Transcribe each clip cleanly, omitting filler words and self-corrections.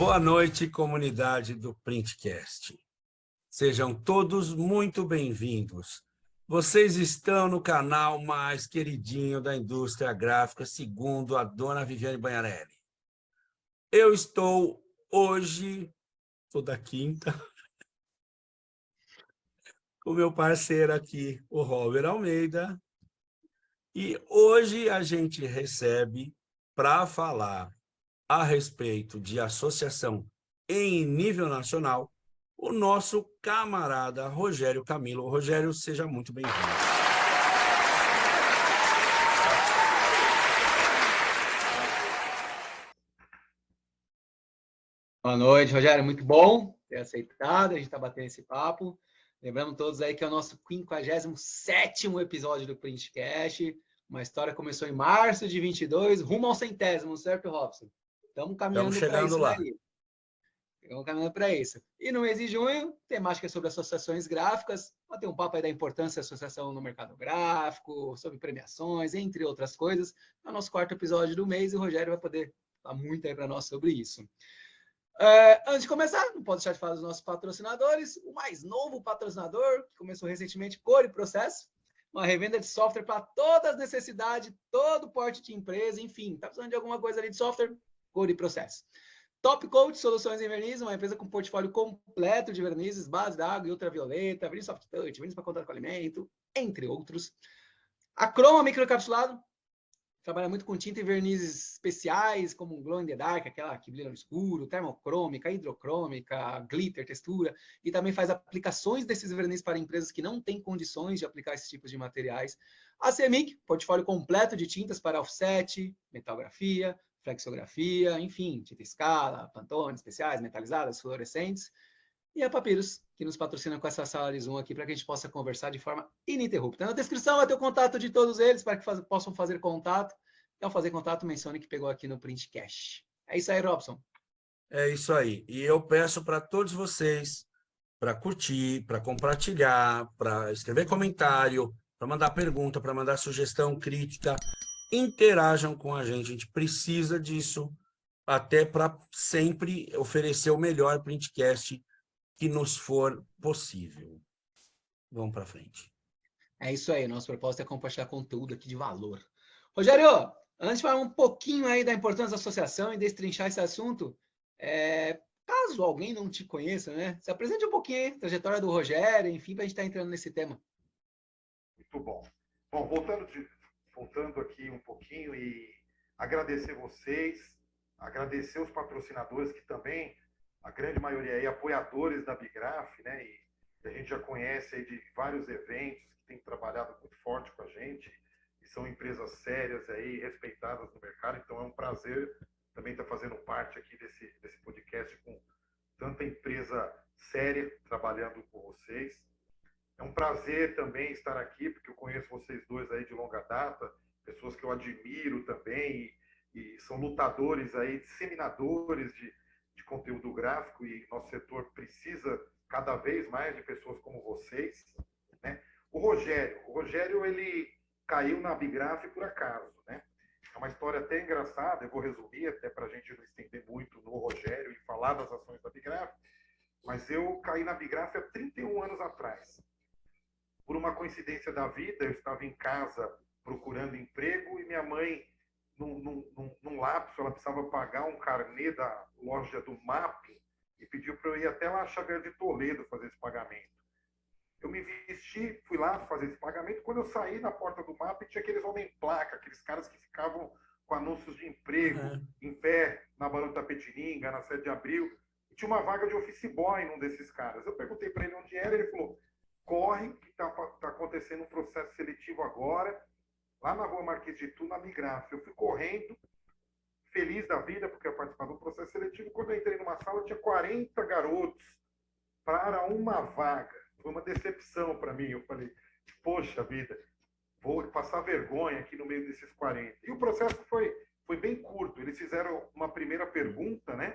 Boa noite, comunidade do Printcast. Sejam todos muito bem-vindos. Vocês estão no canal mais queridinho da indústria gráfica, segundo a dona Viviane Banharelli. Eu estou hoje, toda quinta, com o meu parceiro aqui, o Robert Almeida, e hoje a gente recebe para falar a respeito de associação em nível nacional, o nosso camarada Rogério Camilo. Rogério, seja muito bem-vindo. Boa noite, Rogério. Muito bom ter aceitado. A gente está batendo esse papo. Lembrando todos aí que é o nosso 57º episódio do Printcast. Uma história começou em março de 22, rumo ao 100º, certo, Robson? Estamos caminhando para isso daí. Estamos caminhando para isso. E no mês de junho, temática sobre associações gráficas. Vou ter um papo aí da importância da associação no mercado gráfico, sobre premiações, entre outras coisas. É o nosso 4º episódio do mês e o Rogério vai poder falar muito aí para nós sobre isso. Antes de começar, não posso deixar de falar dos nossos patrocinadores. O mais novo patrocinador, que começou recentemente, Core Processo, uma revenda de software para todas as necessidades, todo porte de empresa, enfim, está precisando de alguma coisa ali de software, Core Processo. Top Coat Soluções em Verniz, uma empresa com portfólio completo de vernizes, base d'água e ultravioleta, verniz soft touch, verniz para contato com alimento, entre outros. A Croma Microcapsulado, trabalha muito com tinta e vernizes especiais, como Glow in the Dark, aquela que brilha no escuro, termocrômica, hidrocrômica, glitter, textura, e também faz aplicações desses vernizes para empresas que não têm condições de aplicar esses tipos de materiais. A CEMIC, portfólio completo de tintas para offset, metalgrafia, flexografia, enfim, tinta escala, Pantone, especiais, metalizadas, fluorescentes. E a Papyrus, que nos patrocina com essa sala de Zoom aqui, para que a gente possa conversar de forma ininterrupta. Na descrição vai ter o contato de todos eles, para que possam fazer contato. Então, fazer contato, mencione que pegou aqui no Printcast. É isso aí, Robson. É isso aí. E eu peço para todos vocês para curtir, para compartilhar, para escrever comentário, para mandar pergunta, para mandar sugestão, crítica. Interajam com a gente precisa disso até para sempre oferecer o melhor Printcast que nos for possível. Vamos para frente. É isso aí, nosso propósito é compartilhar conteúdo aqui de valor. Rogério, antes de falar um pouquinho aí da importância da associação e destrinchar esse assunto, caso alguém não te conheça, né? Se apresente um pouquinho aí, trajetória do Rogério, enfim, para a gente estar entrando nesse tema. Muito bom. Bom, voltando aqui um pouquinho e agradecer vocês, agradecer os patrocinadores que também, a grande maioria aí, apoiadores da Bigraf, né? E a gente já conhece aí de vários eventos que têm trabalhado muito forte com a gente e são empresas sérias aí, respeitadas no mercado. Então é um prazer também estar fazendo parte aqui desse podcast com tanta empresa séria trabalhando com vocês. É um prazer também estar aqui, porque eu conheço vocês dois aí de longa data, pessoas que eu admiro também, e são lutadores aí, disseminadores de conteúdo gráfico, e nosso setor precisa cada vez mais de pessoas como vocês, né? O Rogério, ele caiu na Bigraf por acaso, né? É uma história até engraçada, eu vou resumir, até para a gente não estender muito no Rogério e falar das ações da Bigraf, mas eu caí na Bigraf há 31 anos atrás. Por uma coincidência da vida, eu estava em casa procurando emprego e minha mãe, num lapso, ela precisava pagar um carnê da loja do MAP e pediu para eu ir até lá a Xavier de Toledo fazer esse pagamento. Eu me vesti, fui lá fazer esse pagamento. Quando eu saí na porta do MAP, tinha aqueles homem-placa, aqueles caras que ficavam com anúncios de emprego em pé na Barão de Tapetininga, na 7 de Abril. E tinha uma vaga de office boy num desses caras. Eu perguntei para ele onde era, ele falou: corre, que está acontecendo um processo seletivo agora, lá na rua Marquês de Itu, na Bigraf. Eu fui correndo, feliz da vida, porque eu ia participar do processo seletivo. Quando eu entrei numa sala, tinha 40 garotos para uma vaga. Foi uma decepção para mim. Eu falei, poxa vida, vou passar vergonha aqui no meio desses 40. E o processo foi bem curto. Eles fizeram uma primeira pergunta, né?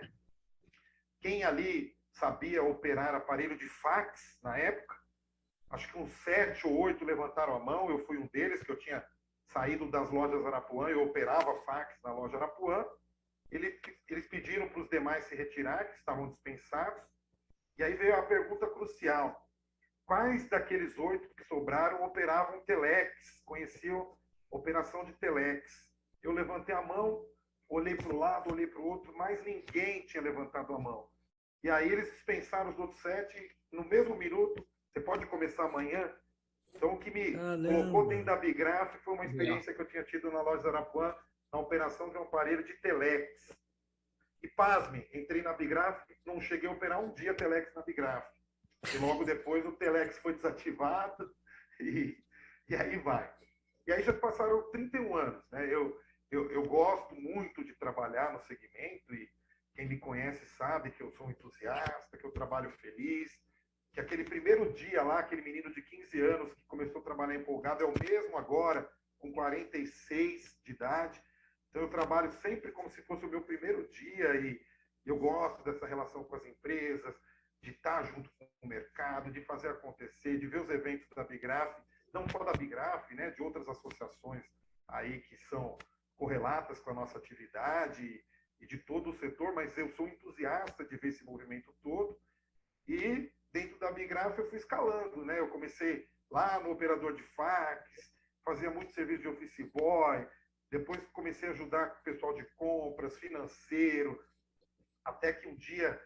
Quem ali sabia operar aparelho de fax na época? Acho que uns 7 ou 8 levantaram a mão, eu fui um deles, que eu tinha saído das lojas Arapuã, eu operava fax na loja Arapuã. eles pediram para os demais se retirar, que estavam dispensados, e aí veio a pergunta crucial. Quais daqueles 8 que sobraram operavam telex, conheciam operação de telex? Eu levantei a mão, olhei para o lado, olhei para o outro, mas ninguém tinha levantado a mão. E aí eles dispensaram os outros 7, no mesmo minuto, você pode começar amanhã. Então, o que me colocou dentro da Bigraf foi uma experiência que eu tinha tido na loja Arapuã, na operação de um aparelho de telex. E pasme, entrei na Bigraf, não cheguei a operar um dia telex na Bigraf. E logo depois o telex foi desativado e aí vai. E aí já passaram 31 anos. Né? Eu gosto muito de trabalhar no segmento e quem me conhece sabe que eu sou um entusiasta, que eu trabalho feliz, que aquele primeiro dia lá, aquele menino de 15 anos que começou a trabalhar empolgado é o mesmo agora, com 46 de idade. Então eu trabalho sempre como se fosse o meu primeiro dia e eu gosto dessa relação com as empresas, de estar junto com o mercado, de fazer acontecer, de ver os eventos da Bigraf, não só da Bigraf, né, de outras associações aí que são correlatas com a nossa atividade e de todo o setor, mas eu sou entusiasta de ver esse movimento todo. E dentro da Bigraf eu fui escalando, né? Eu comecei lá no operador de fax, fazia muito serviço de office boy, depois comecei a ajudar o pessoal de compras, financeiro, até que um dia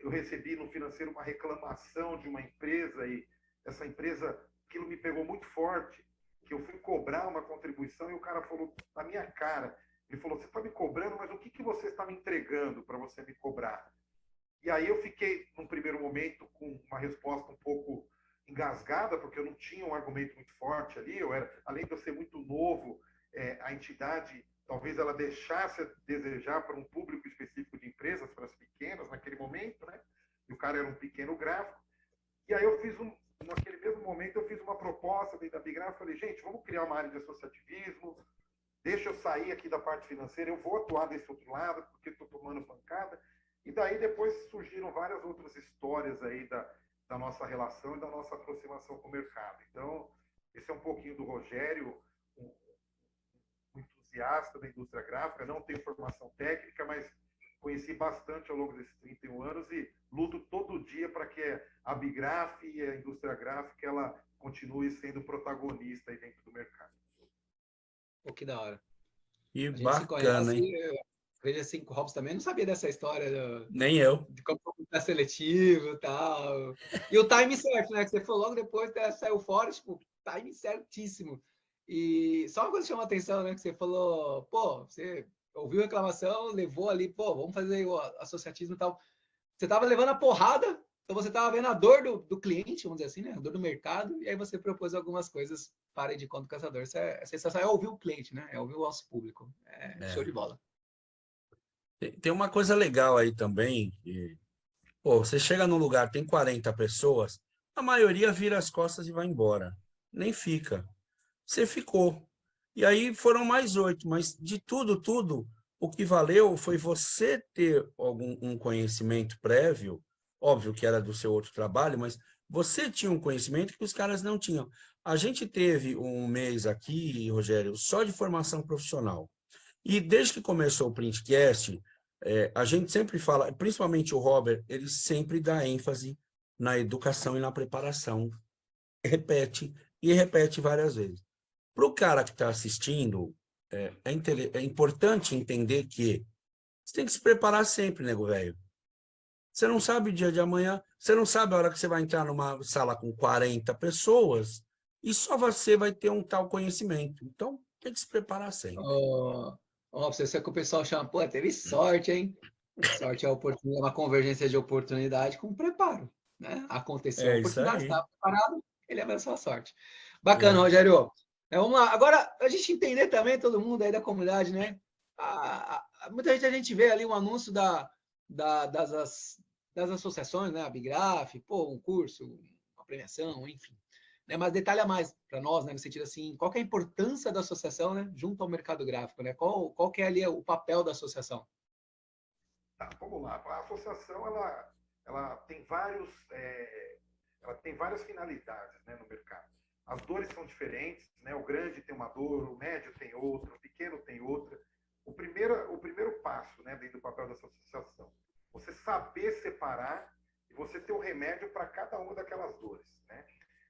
eu recebi no financeiro uma reclamação de uma empresa e essa empresa, aquilo me pegou muito forte, que eu fui cobrar uma contribuição e o cara falou na minha cara, ele falou, você está me cobrando, mas o que você está me entregando para você me cobrar? E aí eu fiquei, num primeiro momento, com uma resposta um pouco engasgada, porque eu não tinha um argumento muito forte ali, além de eu ser muito novo, a entidade, talvez ela deixasse a desejar para um público específico de empresas, para as pequenas, naquele momento, né? E o cara era um pequeno gráfico. E aí eu fiz naquele mesmo momento, eu fiz uma proposta dentro da Bigraf, falei, gente, vamos criar uma área de associativismo, deixa eu sair aqui da parte financeira, eu vou atuar desse outro lado, porque estou tomando pancada. E daí depois surgiram várias outras histórias aí da nossa relação e da nossa aproximação com o mercado. Então, esse é um pouquinho do Rogério, um entusiasta da indústria gráfica, não tenho formação técnica, mas conheci bastante ao longo desses 31 anos e luto todo dia para que a Bigraf e a indústria gráfica ela continue sendo protagonista aí dentro do mercado. Pô, que da hora. Que A gente se bacana, conhece, hein? veja assim, com o Robson também não sabia dessa história Nem eu. de como é seletivo e tal. E o time certo, né? Que você falou logo depois, saiu fora, tipo, time certíssimo. E só uma coisa que chamou a atenção, né? Que você falou, pô, você ouviu a reclamação, levou ali, pô, vamos fazer o associatismo e tal. Você estava levando a porrada, então você estava vendo a dor do cliente, vamos dizer assim, né? A dor do mercado, e aí você propôs algumas coisas para ir de conta do caçador. Isso é sensacional, é ouvir o cliente, né? É ouvir o nosso público. É show de bola. Tem uma coisa legal aí também, que, pô, você chega num lugar, tem 40 pessoas, a maioria vira as costas e vai embora. Nem fica. Você ficou. E aí foram mais 8, mas de tudo, o que valeu foi você ter um conhecimento prévio, óbvio que era do seu outro trabalho, mas você tinha um conhecimento que os caras não tinham. A gente teve um mês aqui, Rogério, só de formação profissional. E desde que começou o Printcast, a gente sempre fala, principalmente o Robert, ele sempre dá ênfase na educação e na preparação. Repete e repete várias vezes. Para o cara que está assistindo, é importante entender que você tem que se preparar sempre, nego velho. Você não sabe o dia de amanhã, você não sabe a hora que você vai entrar numa sala com 40 pessoas e só você vai ter um tal conhecimento. Então, tem que se preparar sempre. Você que o pessoal chama, pô, teve sorte, hein? Sorte é uma convergência de oportunidade com preparo, né? Aconteceu a É isso oportunidade, aí. estava preparado, ele abraçou a sorte. Bacana, É. Rogério. Vamos lá. Agora, a gente entender também, todo mundo aí da comunidade, né? Muita gente a gente vê ali um anúncio das associações, né? A Bigraf, pô, um curso, uma premiação, enfim. Né? Mas detalha mais para nós, né? No sentido assim, qual que é a importância da associação, né? Junto ao mercado gráfico, né? Qual que é ali o papel da associação? Tá, vamos lá. A associação ela tem ela tem várias finalidades, né, no mercado. As dores são diferentes, né? O grande tem uma dor, o médio tem outra, o pequeno tem outra. o primeiro passo, né, dentro do papel dessa associação. Você saber separar e você ter o remédio para cada uma daquelas dores, né?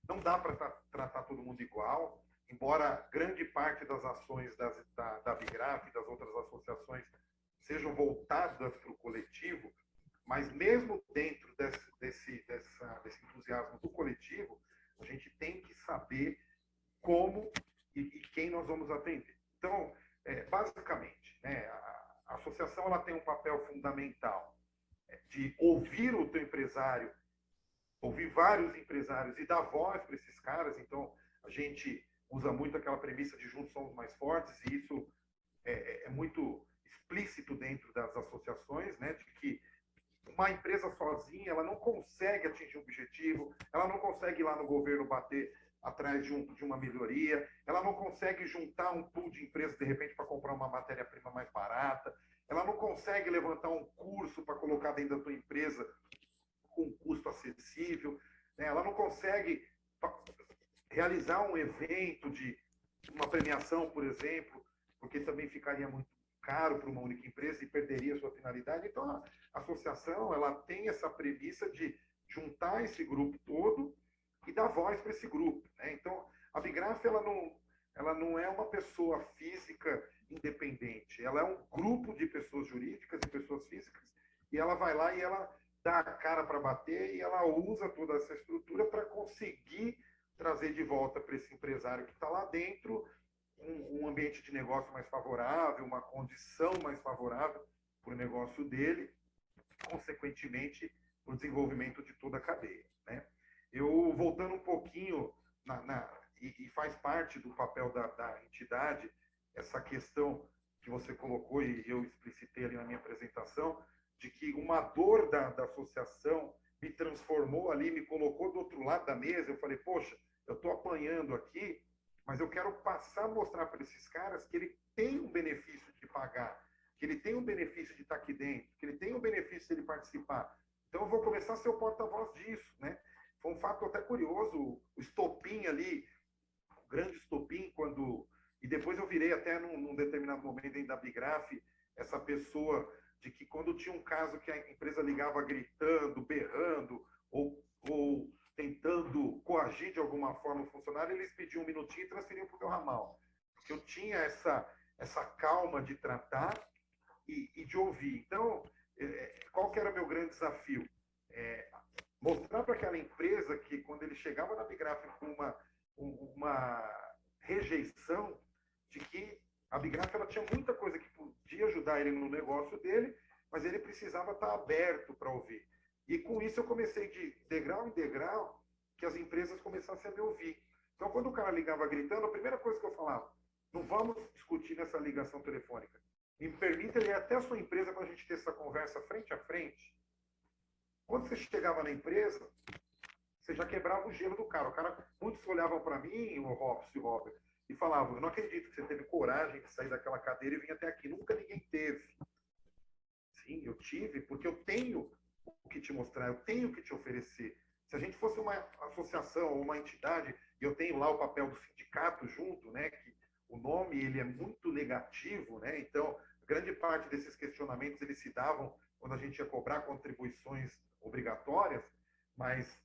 Não dá para tratar todo mundo igual, embora grande parte das ações da Abigraf e das outras associações sejam voltadas para o coletivo, mas mesmo dentro desse entusiasmo do coletivo, a gente tem que saber como e quem nós vamos atender. Então, basicamente, né, a associação ela tem um papel fundamental de ouvir o teu empresário, ouvir vários empresários e dar voz para esses caras. Então, a gente usa muito aquela premissa de juntos somos mais fortes, e isso é muito explícito dentro das associações, né, de que uma empresa sozinha ela não consegue atingir um objetivo, ela não consegue ir lá no governo bater atrás de uma melhoria, ela não consegue juntar um pool de empresas de repente para comprar uma matéria-prima mais barata, ela não consegue levantar um curso para colocar dentro da tua empresa com um custo acessível, né? Ela não consegue realizar um evento de uma premiação, por exemplo, porque também ficaria muito caro para uma única empresa e perderia a sua finalidade. Então, a associação ela tem essa premissa de juntar esse grupo todo e dar voz para esse grupo, né? Então, a Abigraf ela não é uma pessoa física independente, ela é um grupo de pessoas jurídicas e pessoas físicas, e ela vai lá e ela dá a cara para bater e ela usa toda essa estrutura para conseguir trazer de volta para esse empresário que está lá dentro um ambiente de negócio mais favorável, uma condição mais favorável para o negócio dele, consequentemente, para o desenvolvimento de toda a cadeia, né? Eu, voltando um pouquinho, e faz parte do papel da entidade, essa questão que você colocou e eu explicitei ali na minha apresentação, de que uma dor da associação me transformou ali, me colocou do outro lado da mesa. Eu falei, poxa, eu estou apanhando aqui, mas eu quero passar a mostrar para esses caras que ele tem um benefício de pagar, que ele tem um benefício de estar aqui dentro, que ele tem um benefício de ele participar. Então eu vou começar a ser o porta-voz disso, né? Foi um fato até curioso, o estopim ali, o grande estopim, e depois eu virei até num determinado momento dentro da Abigraf, essa pessoa de que quando tinha um caso que a empresa ligava gritando, berrando, ou tentando coagir de alguma forma o funcionário, eles pediam um minutinho e transferiam para o meu ramal. Porque eu tinha essa calma de tratar e de ouvir. Então, qual que era o meu grande desafio? Mostrar para aquela empresa que quando ele chegava na Abigraf com uma rejeição, de que a Abigraf ela tinha muita coisa que podia ajudar ele no negócio dele, mas ele precisava estar aberto para ouvir. E com isso eu comecei de degrau em degrau que as empresas começassem a me ouvir. Então, quando o cara ligava gritando, a primeira coisa que eu falava, não vamos discutir nessa ligação telefônica. Me permita ir até a sua empresa para a gente ter essa conversa frente a frente. Quando você chegava na empresa, você já quebrava o gelo do cara. Muitos olhavam para mim, o Robson e o Robert, e falavam, eu não acredito que você teve coragem de sair daquela cadeira e vir até aqui. Nunca ninguém teve. Sim, eu tive, porque eu tenho o que te mostrar, eu tenho o que te oferecer. Se a gente fosse uma associação ou uma entidade, e eu tenho lá o papel do sindicato junto, né, que o nome ele é muito negativo, né, então grande parte desses questionamentos eles se davam quando a gente ia cobrar contribuições obrigatórias, mas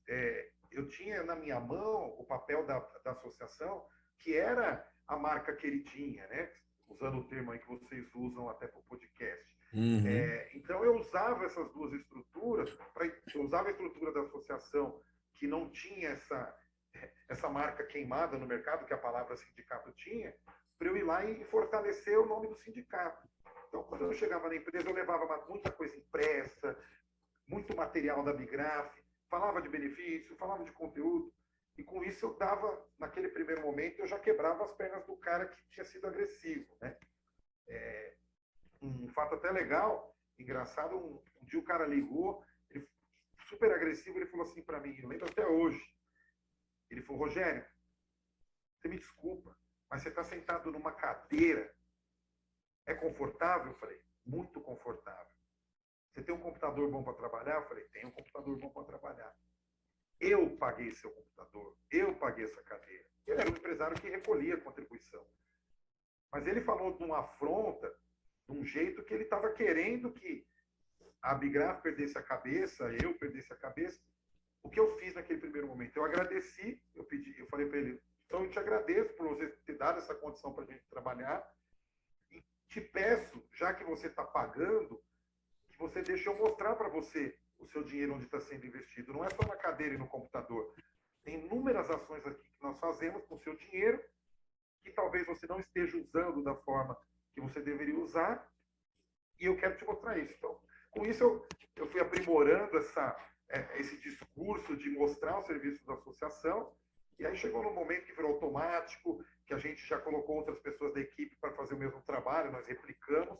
eu tinha na minha mão o papel da associação, que era a marca queridinha, né, usando o termo aí que vocês usam até para o podcast. Uhum. Então eu usava essas duas estruturas, eu usava a estrutura da associação que não tinha essa marca queimada no mercado, que a palavra sindicato tinha, para eu ir lá e fortalecer o nome do sindicato. Então, quando eu chegava na empresa, eu levava muita coisa impressa, muito material da Abigraf, falava de benefício, falava de conteúdo, e com isso eu dava, naquele primeiro momento, eu já quebrava as pernas do cara que tinha sido agressivo, né? Um fato até legal, engraçado, um dia o cara ligou, ele, super agressivo, ele falou assim para mim, eu lembro até hoje, ele falou, Rogério, você me desculpa, mas você está sentado numa cadeira, é confortável? Eu falei, muito confortável. Você tem um computador bom para trabalhar? Eu falei, tenho um computador bom para trabalhar. Eu paguei seu computador, eu paguei essa cadeira. Ele era um empresário que recolhia a contribuição. Mas ele falou de uma afronta de um jeito que ele estava querendo que a Abigraf perdesse a cabeça, eu perdesse a cabeça. O que eu fiz naquele primeiro momento? Eu agradeci, eu falei para ele, então eu te agradeço por você ter dado essa condição para a gente trabalhar e te peço, já que você está pagando, que você deixe eu mostrar para você o seu dinheiro onde está sendo investido. Não é só na cadeira e no computador. Tem inúmeras ações aqui que nós fazemos com o seu dinheiro que talvez você não esteja usando da forma que você deveria usar e eu quero te mostrar isso. Então, com isso, eu fui aprimorando esse discurso de mostrar os serviços da associação, e aí chegou no momento que virou automático, que a gente já colocou outras pessoas da equipe para fazer o mesmo trabalho, nós replicamos,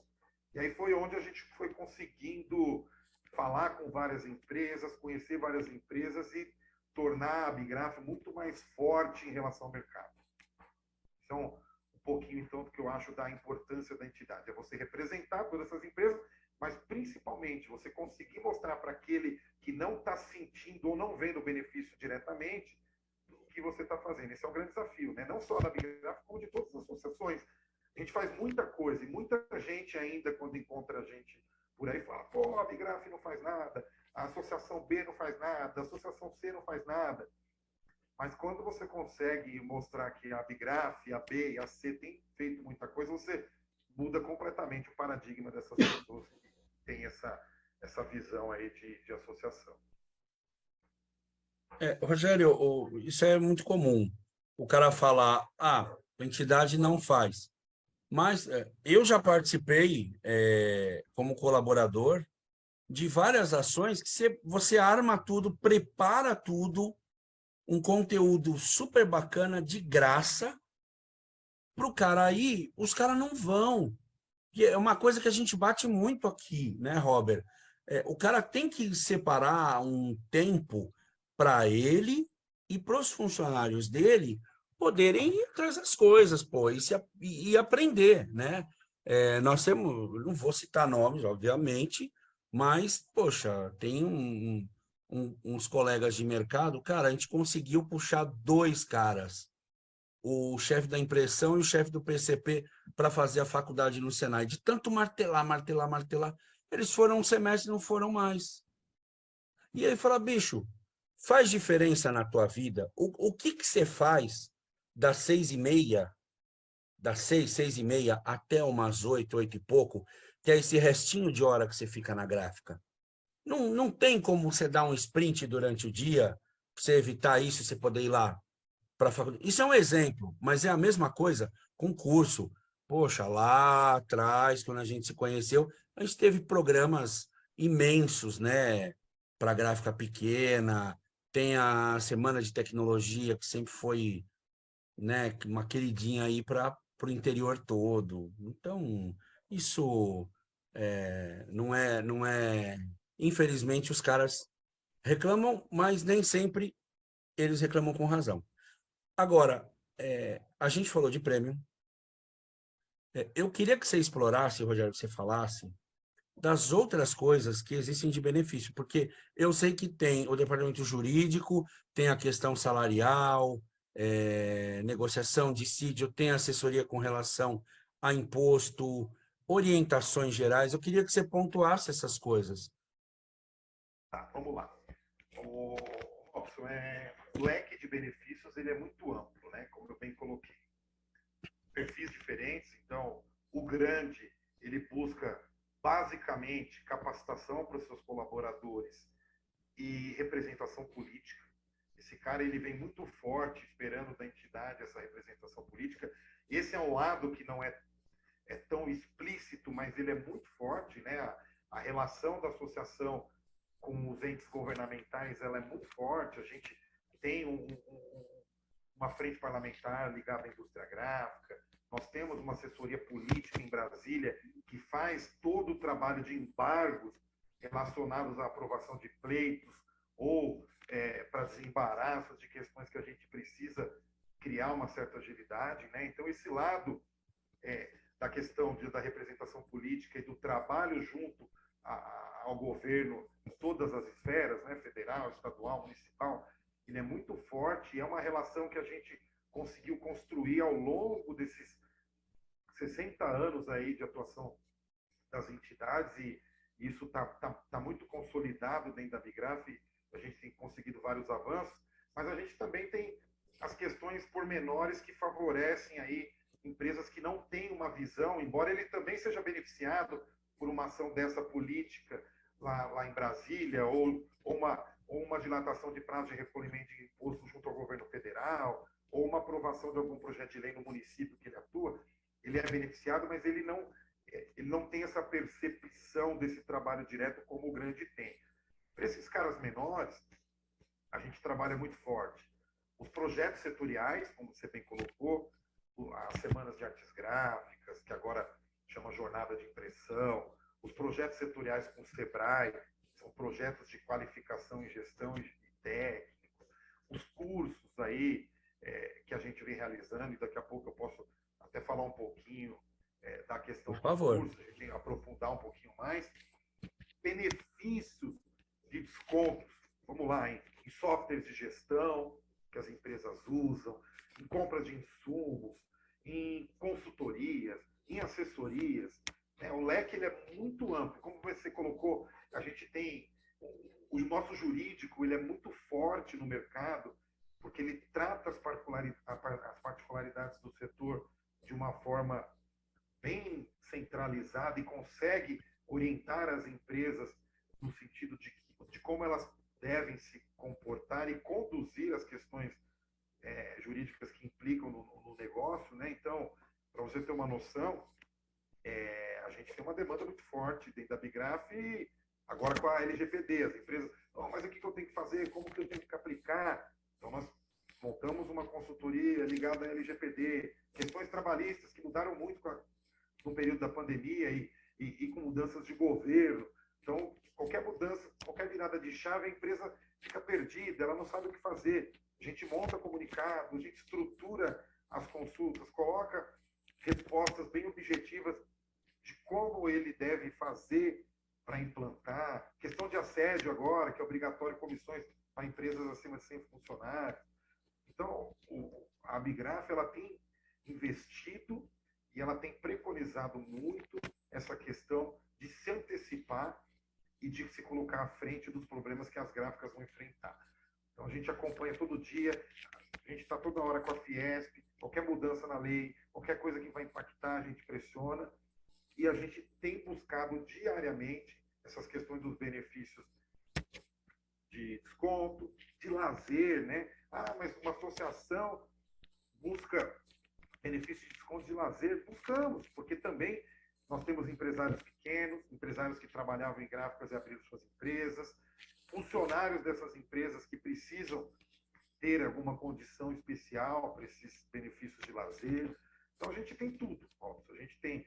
e aí foi onde a gente foi conseguindo falar com várias empresas, conhecer várias empresas e tornar a Abigraf muito mais forte em relação ao mercado. Então, um pouquinho então do que eu acho da importância da entidade, é você representar todas essas empresas, mas principalmente você conseguir mostrar para aquele que não está sentindo ou não vendo o benefício diretamente o que você está fazendo. Esse é um grande desafio, né? Não só da Abigraf, como de todas as associações. A gente faz muita coisa e muita gente ainda, quando encontra a gente por aí, fala: pô, a Abigraf não faz nada, a associação B não faz nada, a associação C não faz nada. Mas quando você consegue mostrar que a Abigraf, a B e a C têm feito muita coisa, você muda completamente o paradigma dessas pessoas que têm essa visão aí de associação. Rogério, isso é muito comum. O cara falar, a entidade não faz. Mas eu já participei, como colaborador, de várias ações que você arma tudo, prepara tudo, um conteúdo super bacana, de graça, para o cara aí, os caras não vão. Que é uma coisa que a gente bate muito aqui, né, Robert? O cara tem que separar um tempo para ele e para os funcionários dele poderem ir atrás das coisas, pô, e aprender, né? Nós temos, não vou citar nomes, obviamente, mas, poxa, tem uns colegas de mercado, cara, a gente conseguiu puxar dois caras, o chefe da impressão e o chefe do PCP, para fazer a faculdade no Senai. De tanto martelar, martelar, martelar, eles foram um semestre e não foram mais. E aí fala, bicho, faz diferença na tua vida? O que você faz das 6h30, das 6h30 até umas 8, 8 e pouco, que é esse restinho de hora que você fica na gráfica? Não tem como você dar um sprint durante o dia, para você evitar isso, você poder ir lá para a faculdade. Isso é um exemplo, mas é a mesma coisa com curso. Poxa, lá atrás, quando a gente se conheceu, a gente teve programas imensos, né? Para gráfica pequena, tem a Semana de Tecnologia, que sempre foi, né, uma queridinha aí para o interior todo. Então, isso não é. Infelizmente, os caras reclamam, mas nem sempre eles reclamam com razão. Agora, a gente falou de prêmio. Eu queria que você explorasse, Rogério, que você falasse das outras coisas que existem de benefício, porque eu sei que tem o departamento jurídico, tem a questão salarial, negociação, dissídio, tem assessoria com relação a imposto, orientações gerais. Eu queria que você pontuasse essas coisas. Tá, vamos lá. Robson, o leque de benefícios ele é muito amplo, né? Como eu bem coloquei. Perfis diferentes, então o grande ele busca basicamente capacitação para os seus colaboradores e representação política. Esse cara ele vem muito forte esperando da entidade essa representação política. Esse é um lado que não é tão explícito, mas ele é muito forte, né? A relação da associação com os entes governamentais ela é muito forte. A gente tem uma frente parlamentar ligada à indústria gráfica. Nós temos uma assessoria política em Brasília que faz todo o trabalho de embargos relacionados à aprovação de pleitos ou para desembaraços de questões que a gente precisa criar uma certa agilidade, né? Então, esse lado da questão da representação política e do trabalho junto ao governo em todas as esferas, né? Federal, estadual, municipal, ele é muito forte e é uma relação que a gente conseguiu construir ao longo desses 60 anos aí de atuação das entidades, e isso tá muito consolidado dentro da Bigraf, a gente tem conseguido vários avanços, mas a gente também tem as questões pormenores que favorecem aí empresas que não têm uma visão, embora ele também seja beneficiado por uma ação dessa política lá em Brasília, ou uma dilatação de prazo de recolhimento de imposto junto ao governo federal, ou uma aprovação de algum projeto de lei no município que ele atua, ele é beneficiado, mas ele não tem essa percepção desse trabalho direto como o grande tem. Para esses caras menores, a gente trabalha muito forte. Os projetos setoriais, como você bem colocou, as semanas de artes gráficas, que agora chama Jornada de Impressão, os projetos setoriais com o SEBRAE, são projetos de qualificação em gestão e técnicos, os cursos aí que a gente vem realizando, e daqui a pouco eu posso até falar um pouquinho da questão Por favor. dos cursos, a gente tem que aprofundar um pouquinho mais. Benefícios de descontos, vamos lá, em softwares de gestão que as empresas usam, em compra de insumos, em consultorias, em assessorias. O leque ele é muito amplo. Como você colocou, a gente tem o nosso jurídico, ele é muito forte no mercado, porque ele trata as particularidades do setor de uma forma bem centralizada e consegue orientar as empresas no sentido de como elas devem se comportar e conduzir as questões jurídicas que implicam no negócio, né? Então, para você ter uma noção, a gente tem uma demanda muito forte dentro da Bigraf, e agora com a LGPD, as empresas, mas o que eu tenho que fazer, como que eu tenho que aplicar? Então, nós montamos uma consultoria ligada à LGPD, questões trabalhistas que mudaram muito no período da pandemia e com mudanças de governo. Então, qualquer mudança, qualquer virada de chave, a empresa fica perdida, ela não sabe o que fazer. A gente monta comunicados, a gente estrutura as consultas, coloca respostas bem objetivas de como ele deve fazer para implantar. Questão de assédio agora, que é obrigatório comissões para empresas acima de 100 funcionários. Então, a Bigraf ela tem investido e ela tem preconizado muito essa questão de se antecipar e de se colocar à frente dos problemas que as gráficas vão enfrentar. Então, a gente acompanha todo dia, a gente está toda hora com a Fiesp, qualquer mudança na lei, qualquer coisa que vai impactar, a gente pressiona, e a gente tem buscado diariamente essas questões dos benefícios de desconto, de lazer, né? Mas uma associação busca benefícios de desconto de lazer? Buscamos, porque também nós temos empresários pequenos, empresários que trabalhavam em gráficas e abriram suas empresas, funcionários dessas empresas que precisam ter alguma condição especial para esses benefícios de lazer. Então, a gente tem tudo, Robson. A gente tem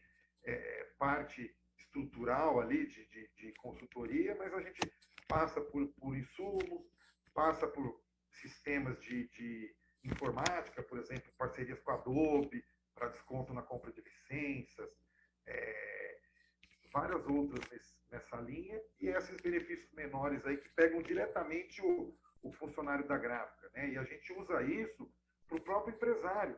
parte estrutural ali de consultoria, mas a gente passa por insumos, passa por sistemas de informática, por exemplo, parcerias com a Adobe para desconto na compra de licenças, várias outras nessa linha, e esses benefícios menores aí que pegam diretamente o funcionário da gráfica, né? E a gente usa isso para o próprio empresário.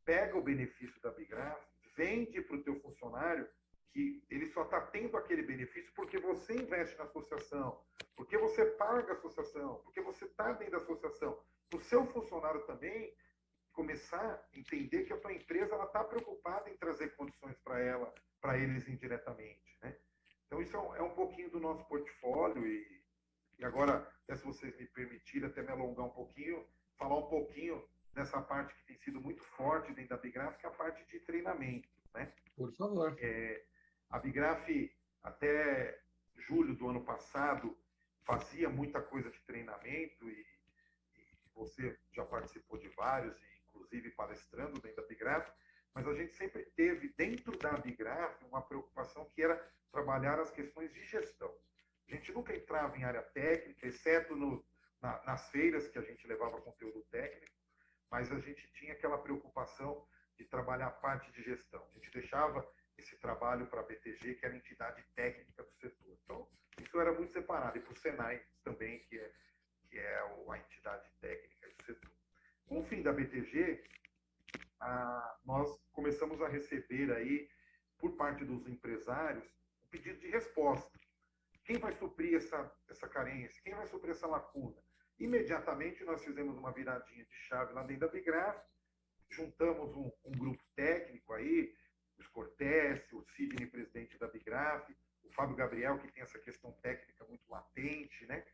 Pega o benefício da Bigraf, vende para o teu funcionário, que ele só está tendo aquele benefício porque você investe na associação, porque você paga a associação, porque você está dentro da associação. O seu funcionário também começar a entender que a tua empresa está preocupada em trazer condições para eles indiretamente, né? Então, isso é um pouquinho do nosso portfólio, e agora, até se vocês me permitirem, até me alongar um pouquinho, falar um pouquinho dessa parte que tem sido muito forte dentro da Bigraf, que é a parte de treinamento, né? Por favor. A Bigraf, até julho do ano passado, fazia muita coisa de treinamento, e você já participou de vários, inclusive palestrando dentro da Bigraf, mas a gente sempre teve dentro da Bigraf uma preocupação que era trabalhar as questões de gestão. A gente nunca entrava em área técnica, exceto nas feiras que a gente levava conteúdo técnico, mas a gente tinha aquela preocupação de trabalhar a parte de gestão. A gente deixava esse trabalho para a BTG, que era a entidade técnica do setor. Então, isso era muito separado, e para o Senai também, que é a entidade técnica do setor. Com o fim da BTG, nós começamos a receber aí, por parte dos empresários, pedido de resposta. Quem vai suprir essa carência? Quem vai suprir essa lacuna? Imediatamente nós fizemos uma viradinha de chave lá dentro da Bigraf, juntamos um grupo técnico aí, os Cortés, o Sidney, presidente da Bigraf, o Fábio Gabriel, que tem essa questão técnica muito latente, né?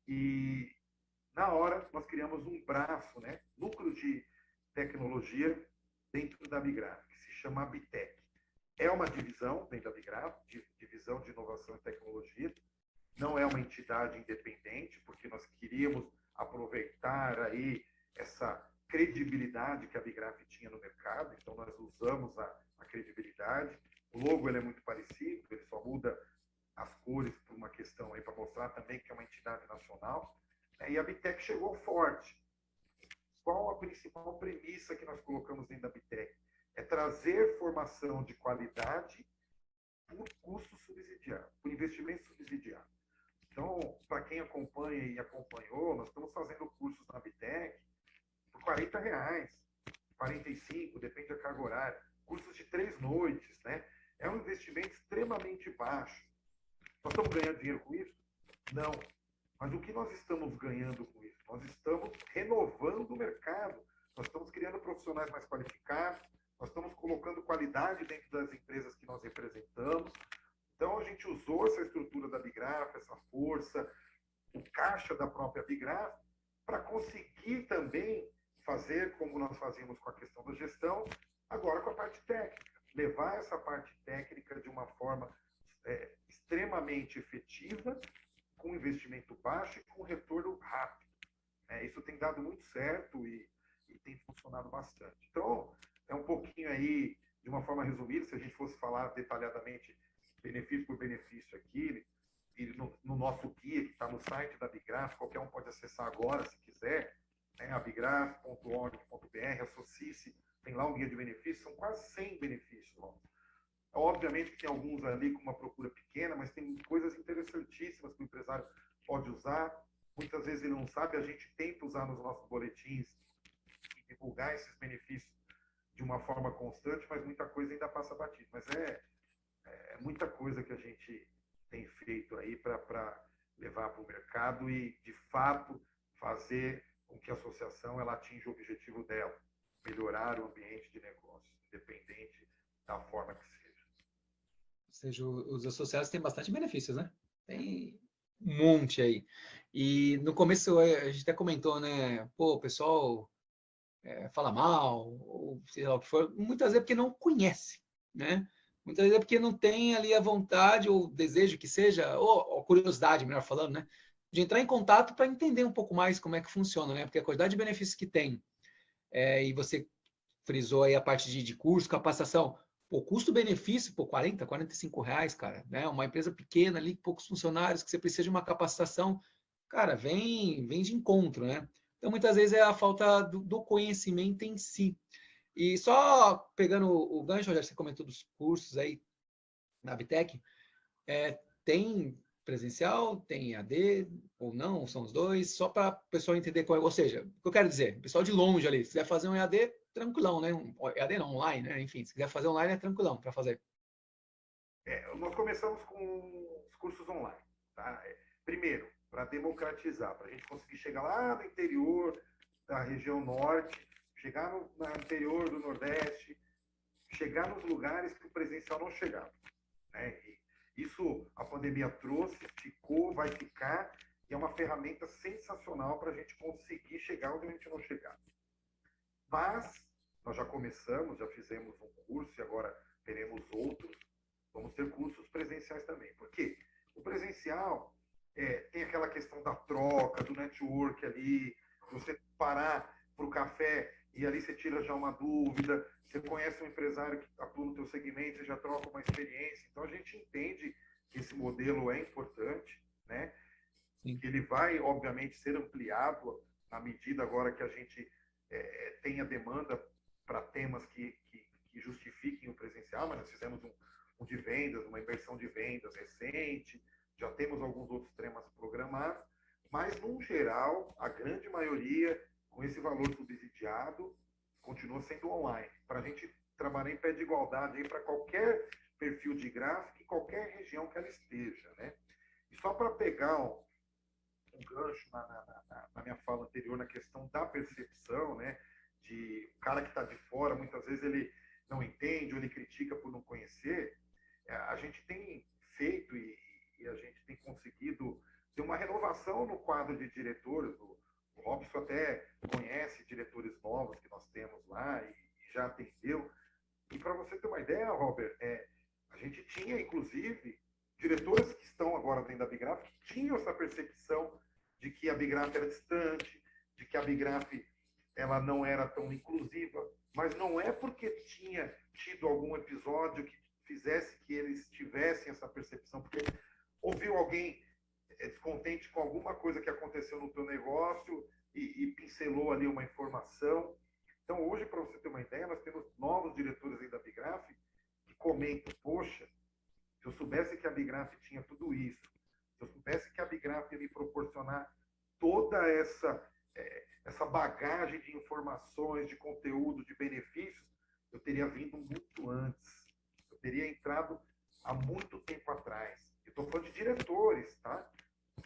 E na hora nós criamos um braço, né? Núcleo de tecnologia dentro da Bigraf, que se chama Abitec. É uma divisão dentro da Bigraf, divisão de inovação e tecnologia. Não é uma entidade independente, porque nós queríamos aproveitar aí essa credibilidade que a Bigraf tinha no mercado, então nós usamos a credibilidade. O logo ele é muito parecido, ele só muda as cores por uma questão aí para mostrar também que é uma entidade nacional. E a Bitec chegou forte. Qual a principal premissa que nós colocamos dentro da Bitec? É trazer formação de qualidade por custo subsidiado, por investimento subsidiado. Então, para quem acompanha e acompanhou, nós estamos fazendo cursos na Bitec por R$40, 45, depende da carga horária. Cursos de 3 noites, né? É um investimento extremamente baixo. Nós estamos ganhando dinheiro com isso? Não. Mas o que nós estamos ganhando com isso? Nós estamos renovando o mercado. Nós estamos criando profissionais mais qualificados. Nós estamos colocando qualidade dentro das empresas que nós representamos. Então, a gente usou essa estrutura da Bigraf, essa força, o caixa da própria Bigraf, para conseguir também fazer como nós fazíamos com a questão da gestão, agora com a parte técnica. Levar essa parte técnica de uma forma extremamente efetiva, com investimento baixo e com retorno rápido. Isso tem dado muito certo e tem funcionado bastante. Então, é um pouquinho aí, de uma forma resumida, se a gente fosse falar detalhadamente benefício por benefício aqui, e no nosso guia, que está no site da Bigraf, qualquer um pode acessar agora, se quiser, né, abigraf.org.br, associe-se, tem lá um guia de benefícios, são quase 100 benefícios. Ó. Obviamente que tem alguns ali com uma procura pequena, mas tem coisas interessantíssimas que o empresário pode usar. Muitas vezes ele não sabe, a gente tenta usar nos nossos boletins e divulgar esses benefícios de uma forma constante, mas muita coisa ainda passa batido. Mas é muita coisa que a gente tem feito aí para levar para o mercado e, de fato, fazer com que a associação ela atinja o objetivo dela, melhorar o ambiente de negócio, independente da forma que seja. Ou seja, os associados têm bastante benefícios, né? Tem um monte aí. E no começo a gente até comentou, né? Pô, o pessoal fala mal, ou sei lá o que for, muitas vezes porque não conhece, né? Muitas vezes é porque não tem ali a vontade ou desejo que seja, ou curiosidade, melhor falando, né? De entrar em contato para entender um pouco mais como é que funciona, né? Porque a quantidade de benefícios que tem, e você frisou aí a parte de curso, capacitação, o custo-benefício, pô, 40, R$45, cara, né? Uma empresa pequena ali, poucos funcionários, que você precisa de uma capacitação, cara, vem de encontro, né? Então, muitas vezes é a falta do conhecimento em si. E só pegando o gancho, já você comentou dos cursos aí na Bitec, tem presencial, tem EAD ou não, são os dois, só para o pessoal entender qual é. Ou seja, o que eu quero dizer, pessoal de longe ali, se quiser fazer um EAD, tranquilão, né? EAD não, online, né? Enfim, se quiser fazer online, é tranquilão para fazer. Nós começamos com os cursos online. Tá? Primeiro, para democratizar, para a gente conseguir chegar lá no interior da região norte, chegar no interior do Nordeste, chegar nos lugares que o presencial não chegava. Né? E isso a pandemia trouxe, ficou, vai ficar, e é uma ferramenta sensacional para a gente conseguir chegar onde a gente não chegava. Mas nós já começamos, já fizemos um curso e agora teremos outros. Vamos ter cursos presenciais também. Por quê? O presencial tem aquela questão da troca, do network ali, você parar para o café e ali você tira já uma dúvida, você conhece um empresário que atua no teu segmento, você já troca uma experiência. Então, a gente entende que esse modelo é importante, né? Sim. Ele vai, obviamente, ser ampliado na medida agora que a gente tenha demanda para temas que justifiquem o presencial, mas nós fizemos um de vendas, uma inversão de vendas recente, já temos alguns outros temas programados, mas, no geral, a grande maioria, com esse valor subsidiado, continua sendo online. Para a gente trabalhar em pé de igualdade para qualquer perfil de gráfico em qualquer região que ela esteja, né? E só para pegar um gancho na minha fala anterior, na questão da percepção, né? De o cara que está de fora, muitas vezes ele não entende ou ele critica por não conhecer. A gente tem feito e a gente tem conseguido ter uma renovação no quadro de diretores. O Robson até conhece diretores novos que nós temos lá e já atendeu. E para você ter uma ideia, Robert, a gente tinha, inclusive, diretores que estão agora dentro da Bigraf que tinham essa percepção de que a Bigraf era distante, de que a Bigraf ela não era tão inclusiva, mas não é porque tinha tido algum episódio que fizesse que eles tivessem essa percepção, porque ouviu alguém descontente com alguma coisa que aconteceu no teu negócio e pincelou ali uma informação. Então, hoje, para você ter uma ideia, nós temos novos diretores aí da Bigraf que comentam, poxa, se eu soubesse que a Bigraf tinha tudo isso, se eu soubesse que a Bigraf ia me proporcionar toda essa bagagem de informações, de conteúdo, de benefícios, eu teria vindo muito antes. Eu teria entrado há muito tempo atrás. Eu estou falando de diretores, tá?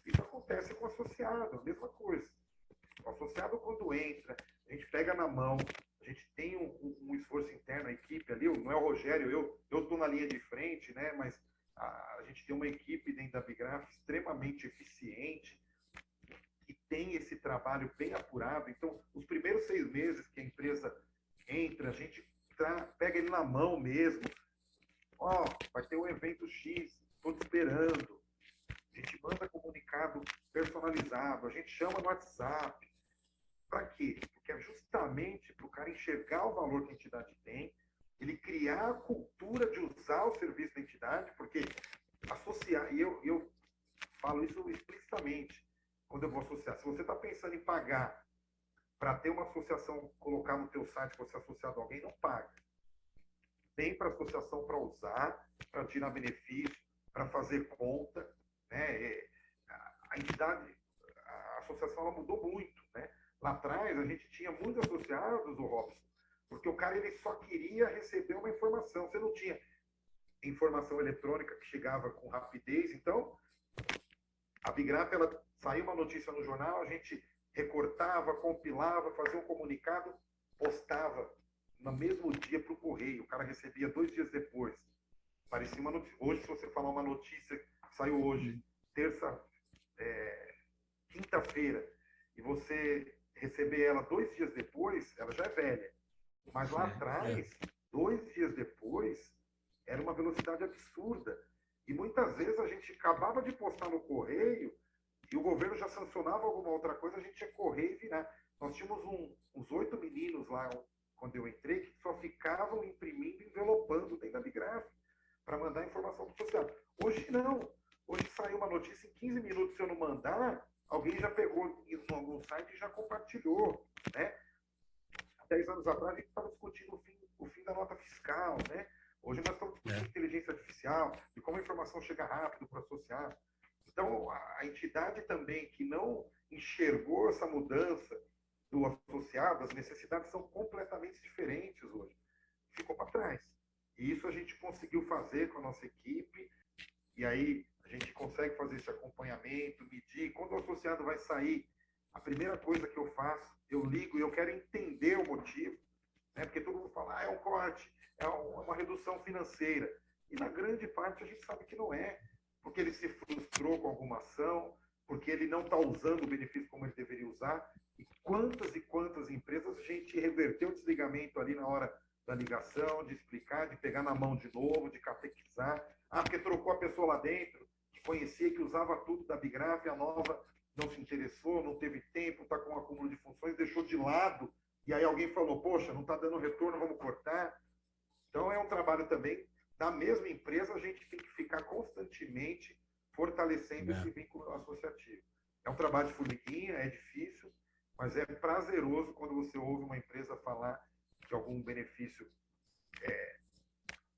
Isso acontece com o associado, a mesma coisa. O associado, quando entra, a gente pega na mão, a gente tem um esforço interno, a equipe ali, não é o Rogério, eu estou na linha de frente, né? Mas a gente tem uma equipe dentro da Bigraf extremamente eficiente, que tem esse trabalho bem apurado. Então, os primeiros 6 meses que a empresa entra, a gente pega ele na mão mesmo. Ó, vai ter um evento X, estou te esperando. A gente manda comunicado personalizado, a gente chama no WhatsApp. Para quê? Porque é justamente para o cara enxergar o valor que a entidade tem, ele criar a cultura de usar o serviço da entidade, porque associar, e eu falo isso explicitamente, quando eu vou associar. Se você está pensando em pagar para ter uma associação, colocar no teu site, você associado a alguém, não paga. Vem para a associação para usar, para tirar benefício, para fazer conta, né? A entidade, a associação, ela mudou muito, né? Lá atrás, a gente tinha muitos associados, o Robson, porque o cara ele só queria receber uma informação. Você não tinha informação eletrônica que chegava com rapidez. Então, a Bigraf, ela saiu uma notícia no jornal, a gente recortava, compilava, fazia um comunicado, postava no mesmo dia para o correio. O cara recebia 2 dias depois. Parecia uma notícia. Hoje, se você falar uma notícia que saiu hoje, quinta-feira, e você receber ela 2 dias depois, ela já é velha. Mas lá atrás, 2 dias depois, era uma velocidade absurda. E muitas vezes a gente acabava de postar no correio e o governo já sancionava alguma outra coisa, a gente ia correr e virar. Nós tínhamos uns 8 meninos lá, quando eu entrei, que só ficavam imprimindo e envelopando dentro da Bigraf para mandar informação para o associado. Hoje não. Hoje saiu uma notícia em 15 minutos, se eu não mandar, alguém já pegou isso em algum site e já compartilhou, né? Há 10 anos atrás a gente estava discutindo o fim da nota fiscal, né? Hoje nós estamos discutindo inteligência artificial e como a informação chega rápido para o associado. Então, a entidade também que não enxergou essa mudança do associado, as necessidades são completamente diferentes hoje. Ficou para trás. E isso a gente conseguiu fazer com a nossa equipe, e aí a gente consegue fazer esse acompanhamento, medir. Quando o associado vai sair, a primeira coisa que eu faço, eu ligo e eu quero entender o motivo, né? Porque todo mundo fala, é um corte, é uma redução financeira. E na grande parte a gente sabe que não é, porque ele se frustrou com alguma ação, porque ele não está usando o benefício como ele deveria usar. E quantas empresas a gente reverteu o desligamento ali na hora da ligação, de explicar, de pegar na mão de novo, de catequizar. Ah, porque trocou a pessoa lá dentro, que conhecia, que usava tudo da Bigraf, a nova não se interessou, não teve tempo, está com um acúmulo de funções, deixou de lado, e aí alguém falou, poxa, não está dando retorno, vamos cortar. Então é um trabalho também da mesma empresa, a gente tem que ficar constantemente fortalecendo esse vínculo associativo. É um trabalho de formiguinha, é difícil, mas é prazeroso quando você ouve uma empresa falar que algum benefício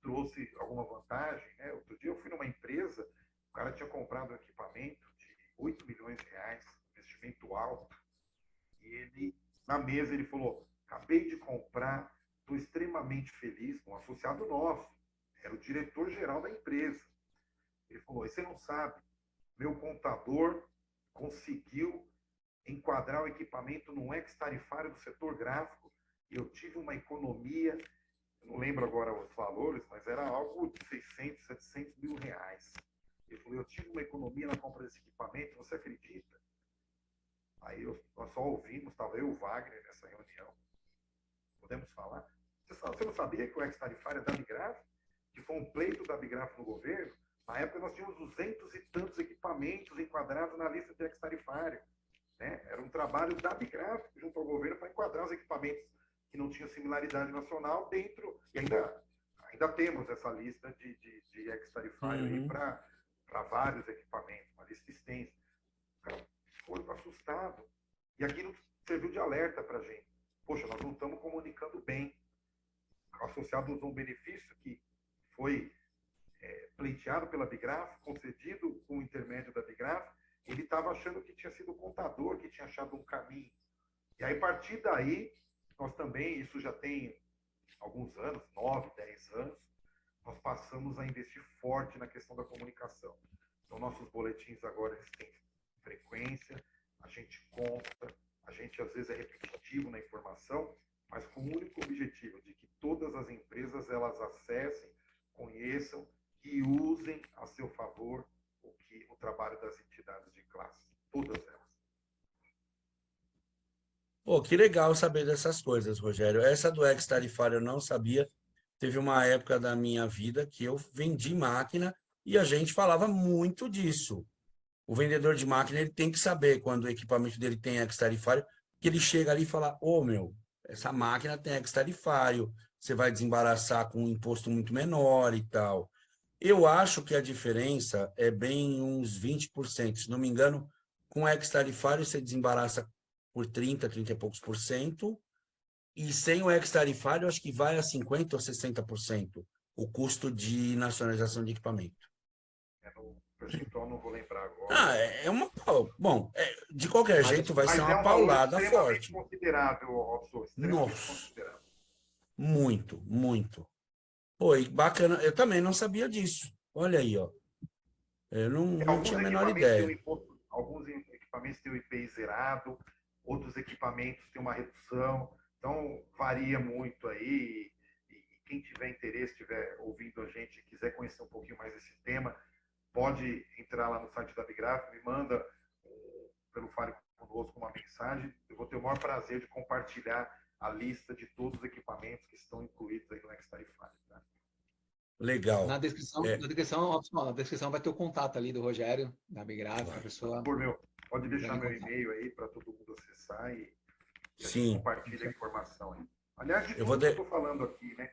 trouxe alguma vantagem, né? Outro dia eu fui numa empresa, o cara tinha comprado um equipamento de 8 milhões de reais, investimento alto, e ele, na mesa, ele falou, acabei de comprar, estou extremamente feliz, um associado nosso, era o diretor-geral da empresa. Ele falou, e você não sabe, meu contador conseguiu enquadrar o equipamento num ex-tarifário do setor gráfico e eu tive uma economia, eu não lembro agora os valores, mas era algo de 600, 700 mil reais. Ele falou, eu tive uma economia na compra desse equipamento, você acredita? Aí nós só ouvimos, estava eu e o Wagner nessa reunião. Podemos falar? Você não sabia que o ex-tarifário é da Abigraf? Que foi um pleito da Abigraf no governo? Na época nós tínhamos 200 e tantos equipamentos enquadrados na lista de ex-tarifário. Né? Era um trabalho da Abigraf junto ao governo para enquadrar os equipamentos que não tinham similaridade nacional dentro, e ainda temos essa lista de ex-tarifário aí para vários equipamentos, uma lista extensa. O cara foi assustado. E aquilo serviu de alerta para a gente. Poxa, nós não estamos comunicando bem. Associado a um benefício que foi pleiteado pela Abigraf, concedido com o intermédio da Abigraf, ele estava achando que tinha sido o contador que tinha achado um caminho. E aí, a partir daí, nós também, isso já tem alguns anos, 9, 10 anos, nós passamos a investir forte na questão da comunicação. Então, nossos boletins agora eles têm frequência, a gente conta, a gente às vezes é repetitivo na informação, mas com o único objetivo de que todas as empresas elas acessem, conheçam e usem a seu favor o trabalho das entidades de classe, todas elas. Pô, que legal saber dessas coisas, Rogério. Essa do ex-tarifário eu não sabia. Teve uma época da minha vida que eu vendi máquina e a gente falava muito disso. O vendedor de máquina ele tem que saber quando o equipamento dele tem ex-tarifário, que ele chega ali e fala, ô meu, essa máquina tem ex-tarifário, você vai desembaraçar com um imposto muito menor e tal. Eu acho que a diferença é bem uns 20%. Se não me engano, com ex-tarifário você desembaraça por 30 e poucos por cento, e sem o ex-tarifário acho que vai a 50% ou 60% o custo de nacionalização de equipamento. No percentual não vou lembrar agora. Ah, é uma... Bom, de qualquer jeito vai ser uma paulada forte. Considerável, Robson, extremamente considerável. Muito, muito. Pô, e bacana, eu também não sabia disso. Olha aí, ó. Eu não tinha a menor ideia. Alguns equipamentos têm o IPI zerado, outros equipamentos têm uma redução, então varia muito aí. E quem tiver interesse, estiver ouvindo a gente, quiser conhecer um pouquinho mais desse tema, pode entrar lá no site da Abigraf, me manda pelo Fale Conosco uma mensagem. Eu vou ter o maior prazer de compartilhar a lista de todos os equipamentos que estão incluídos aí no ex-tarifário. Tá? Legal. Na descrição vai ter o contato ali do Rogério, da Abigraf, a pessoa. Pode deixar meu e-mail aí para todo mundo acessar e a gente Sim. compartilha a informação aí. Aliás, de eu tudo que eu estou falando aqui, né?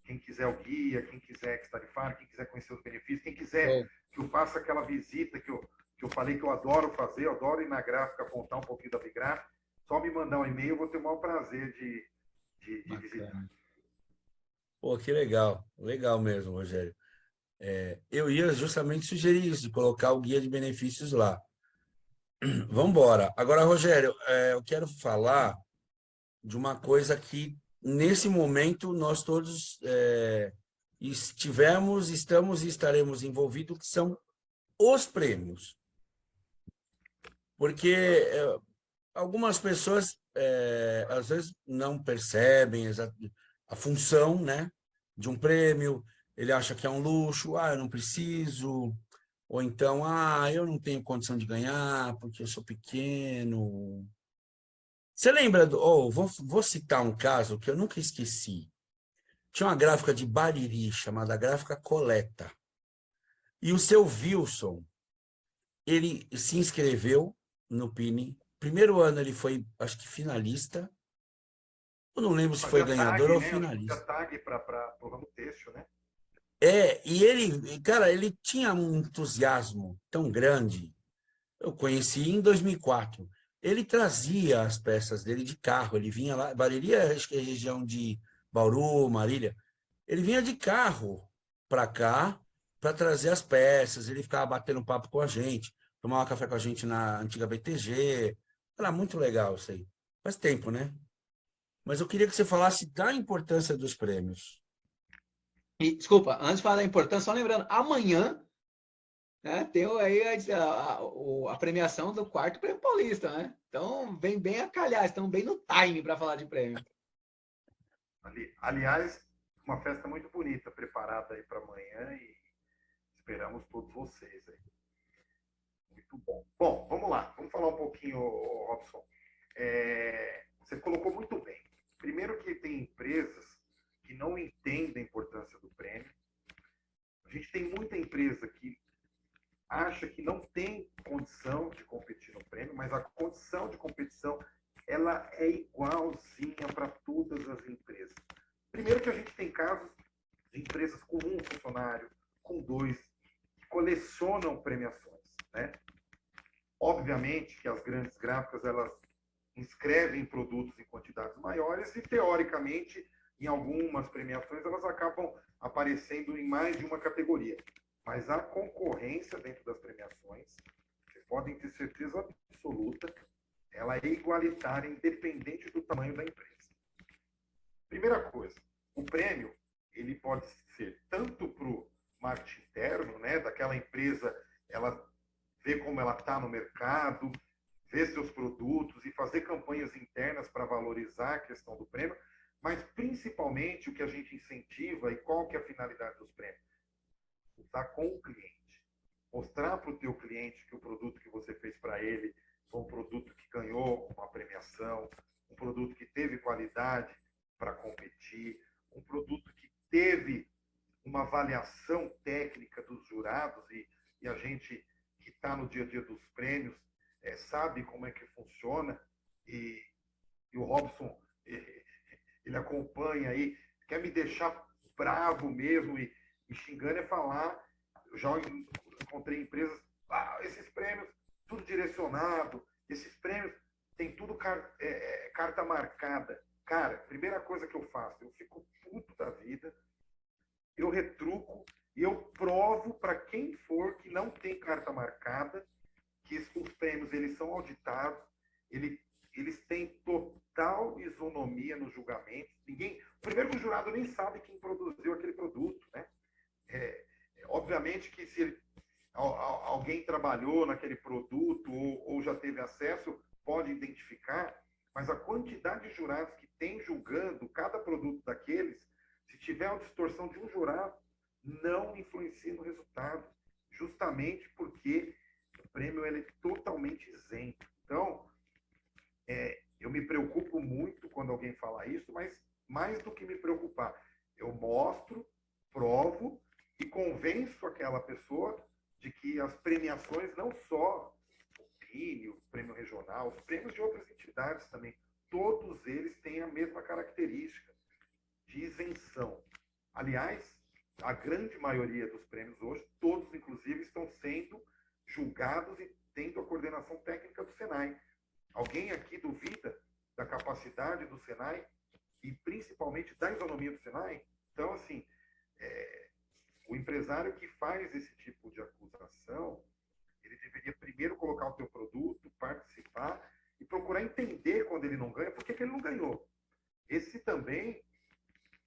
Quem quiser o guia, quem quiser ex-tarifário, quem quiser conhecer os benefícios, quem quiser que eu faça aquela visita que eu falei que eu adoro fazer, eu adoro ir na gráfica contar um pouquinho da Abigraf, só me mandar um e-mail, eu vou ter o maior prazer de visitar. Pô, que legal. Legal mesmo, Rogério. Eu ia justamente sugerir isso, de colocar o guia de benefícios lá. Vamos embora. Agora, Rogério, eu quero falar de uma coisa que, nesse momento, nós todos estamos e estaremos envolvidos, que são os prêmios. Porque algumas pessoas, às vezes, não percebem a função, né, de um prêmio. Ele acha que é um luxo, eu não preciso, ou então, eu não tenho condição de ganhar porque eu sou pequeno. Você lembra vou citar um caso que eu nunca esqueci. Tinha uma gráfica de Bariri chamada Gráfica Coleta. E o seu Wilson, ele se inscreveu no Pini. Primeiro ano ele foi, acho que, finalista. Eu não lembro se foi ganhador ou finalista. Tag para o ramo têxtil, né? E ele, cara, ele tinha um entusiasmo tão grande. Eu conheci em 2004. Ele trazia as peças dele de carro. Ele vinha lá, Bariri, acho que é a região de Bauru, Marília. Ele vinha de carro para cá para trazer as peças. Ele ficava batendo papo com a gente, tomava café com a gente na antiga BTG. Era muito legal isso aí. Faz tempo, né? Mas eu queria que você falasse da importância dos prêmios. E, desculpa, antes de falar da importância, só lembrando, amanhã, né, tem aí a premiação do quarto Prêmio Paulista, né? Então, vem bem a calhar, estão bem no time para falar de prêmio. Aliás, uma festa muito bonita preparada aí para amanhã e esperamos todos vocês aí. Muito bom. Bom, vamos lá. Vamos falar um pouquinho, Robson. Você colocou muito bem. Primeiro que tem empresas que não entendem a importância do prêmio. A gente tem muita empresa que acha que não tem condição de competir no prêmio, mas a condição de competição ela é igualzinha para todas as empresas. Primeiro que a gente tem casos de empresas com um funcionário, com dois, que colecionam premiações, né? Obviamente que as grandes gráficas elas inscrevem produtos em quantidades maiores e, teoricamente, em algumas premiações elas acabam aparecendo em mais de uma categoria. Mas a concorrência dentro das premiações, vocês podem ter certeza absoluta, ela é igualitária, independente do tamanho da empresa. Primeira coisa, o prêmio ele pode ser tanto para o marketing interno, né, daquela empresa, ela vê como ela está no mercado, ver seus produtos e fazer campanhas internas para valorizar a questão do prêmio, mas principalmente o que a gente incentiva e qual que é a finalidade dos prêmios? Usar com o cliente. Mostrar para o teu cliente que o produto que você fez para ele foi um produto que ganhou uma premiação, um produto que teve qualidade para competir, um produto que teve uma avaliação técnica dos jurados e a gente que está no dia a dia dos prêmios sabe como é que funciona e o Robson ele acompanha aí, quer me deixar bravo mesmo e me xingando é falar, eu já encontrei empresas, esses prêmios tudo direcionado, esses prêmios tem tudo carta marcada. Cara, primeira coisa que eu faço, eu fico puto da vida, eu retruco e eu provo para quem for que não tem carta marcada que os prêmios eles são auditados, eles têm total isonomia no julgamento. Primeiro que o jurado nem sabe quem produziu aquele produto, né? Obviamente que se alguém trabalhou naquele produto ou já teve acesso, pode identificar, mas a quantidade de jurados que tem julgando cada produto daqueles, se tiver uma distorção de um jurado, não influencia no resultado, justamente porque o prêmio ele é totalmente isento. Então, eu me preocupo muito quando alguém fala isso, mas mais do que me preocupar, eu mostro, provo e convenço aquela pessoa de que as premiações, não só o PIN, o prêmio regional, os prêmios de outras entidades também, todos eles têm a mesma característica de isenção. Aliás, a grande maioria dos prêmios hoje, todos inclusive, estão sendo julgados e tendo a coordenação técnica do Senai. Alguém aqui duvida da capacidade do Senai e principalmente da isonomia do Senai? Então, assim, o empresário que faz esse tipo de acusação, ele deveria primeiro colocar o teu produto, participar e procurar entender quando ele não ganha, por que ele não ganhou. Esse também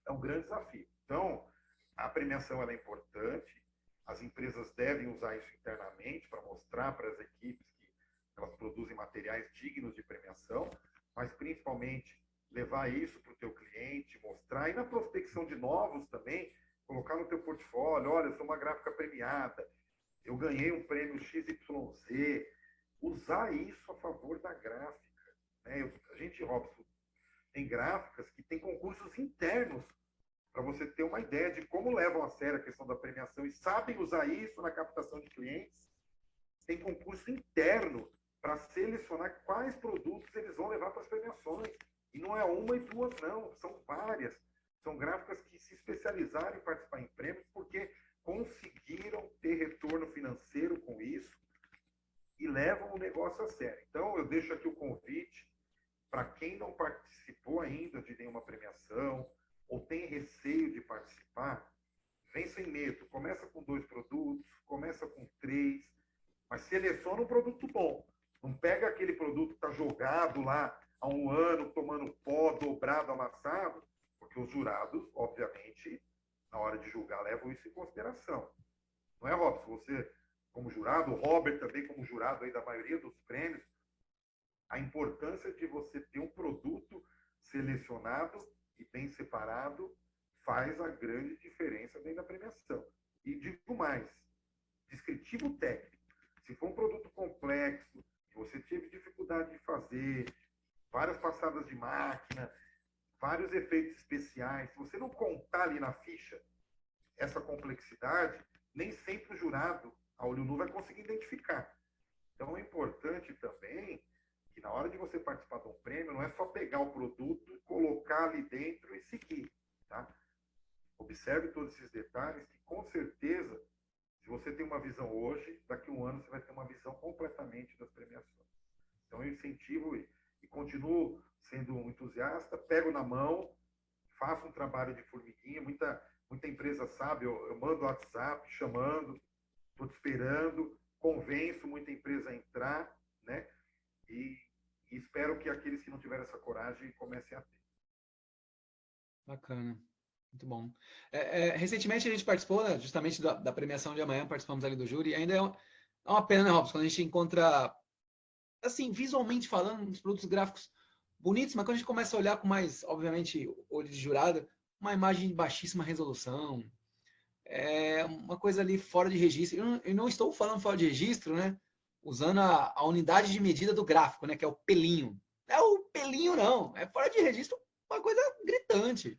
é um grande desafio. Então, a premiação ela é importante, as empresas devem usar isso internamente para mostrar para as equipes que elas produzem materiais dignos de premiação, mas principalmente levar isso para o teu cliente, mostrar, e na prospecção de novos também, colocar no teu portfólio, olha, eu sou uma gráfica premiada, eu ganhei um prêmio XYZ, usar isso a favor da gráfica. Né? A gente, Robson, tem gráficas que tem concursos internos para você ter uma ideia de como levam a sério a questão da premiação e sabem usar isso na captação de clientes. Tem concurso interno para selecionar quais produtos eles vão levar para as premiações. E não é uma e duas, não, são várias. São gráficas que se especializaram em participar em prêmios porque conseguiram ter retorno financeiro com isso e levam o negócio a sério. Então, eu deixo aqui o convite para quem não participou ainda de nenhuma premiação ou tem receio de participar, vem sem medo. Começa com 2 produtos, começa com 3, mas seleciona um produto bom. Não pega aquele produto que está jogado lá há um ano, tomando pó, dobrado, amassado, porque os jurados, obviamente, na hora de julgar, levam isso em consideração. Não é, Robson? Você, como jurado, o Robert também como jurado aí da maioria dos prêmios, a importância de você ter um produto selecionado e bem separado faz a grande diferença dentro da premiação. E digo mais, descritivo técnico. Se for um produto complexo, que você teve dificuldade de fazer, várias passadas de máquina, vários efeitos especiais, se você não contar ali na ficha essa complexidade, nem sempre o jurado, a olho nu, vai conseguir identificar. Então é importante também que na hora de você participar de um prêmio, não é só pegar o produto, colocar ali dentro e seguir. Tá? Observe todos esses detalhes que, com certeza, se você tem uma visão hoje, daqui a um ano você vai ter uma visão completamente das premiações. Então eu incentivo e continuo sendo um entusiasta, pego na mão, faço um trabalho de formiguinha, muita empresa sabe, eu mando WhatsApp chamando, estou te esperando, convenço muita empresa a entrar, né? E espero que aqueles que não tiveram essa coragem comecem a ter. Bacana. Muito bom. Recentemente a gente participou, né, justamente da premiação de amanhã, participamos ali do júri, e ainda é uma pena, né, Robson, quando a gente encontra, assim, visualmente falando, uns produtos gráficos bonitos, mas quando a gente começa a olhar com mais, obviamente, olho de jurado, uma imagem de baixíssima resolução, uma coisa ali fora de registro. Eu não estou falando fora de registro, né, usando a unidade de medida do gráfico, né, que é o pelinho. Não é o pelinho, não, é fora de registro, uma coisa gritante.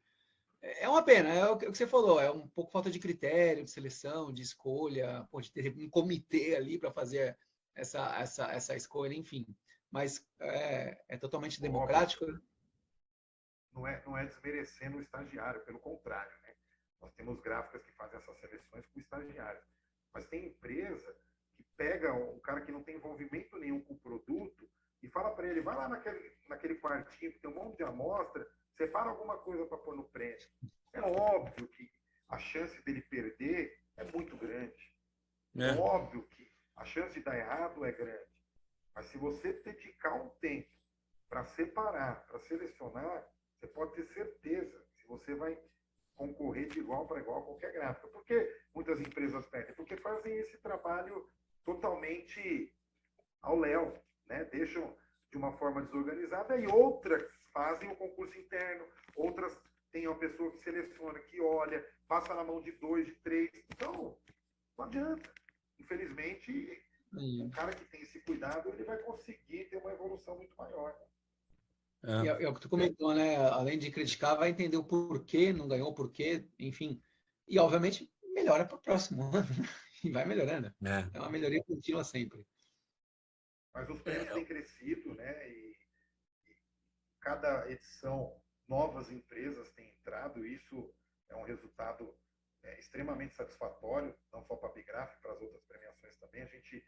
É uma pena, é o que você falou, é um pouco falta de critério, de seleção, de escolha, de ter um comitê ali para fazer essa escolha, enfim. Mas é totalmente democrático. Não é desmerecendo o estagiário, pelo contrário, né? Nós temos gráficas que fazem essas seleções com estagiários. Mas tem empresa que pega um cara que não tem envolvimento nenhum com o produto e fala para ele, vai lá naquele quartinho que tem um monte de amostra, separa alguma coisa para pôr no prêmio. É óbvio que a chance dele perder é muito grande. É óbvio que a chance de dar errado é grande. Mas se você dedicar um tempo para separar, para selecionar, você pode ter certeza que você vai concorrer de igual para igual a qualquer gráfica. Por que muitas empresas perdem? Porque fazem esse trabalho totalmente ao léu, né? Deixam de uma forma desorganizada e outras fazem o concurso interno, outras têm uma pessoa que seleciona, que olha, passa na mão de 2, de 3. Então, não adianta. Infelizmente, o cara que tem esse cuidado, ele vai conseguir ter uma evolução muito maior. E é o que tu comentou, né? Além de criticar, vai entender o porquê, não ganhou o porquê, enfim. E, obviamente, melhora para o próximo ano. E vai melhorando. É uma melhoria contínua sempre. Mas os prêmios têm crescido, né? E cada edição, novas empresas têm entrado. Isso é um resultado extremamente satisfatório, não só para a Bigraf, para as outras premiações também. A gente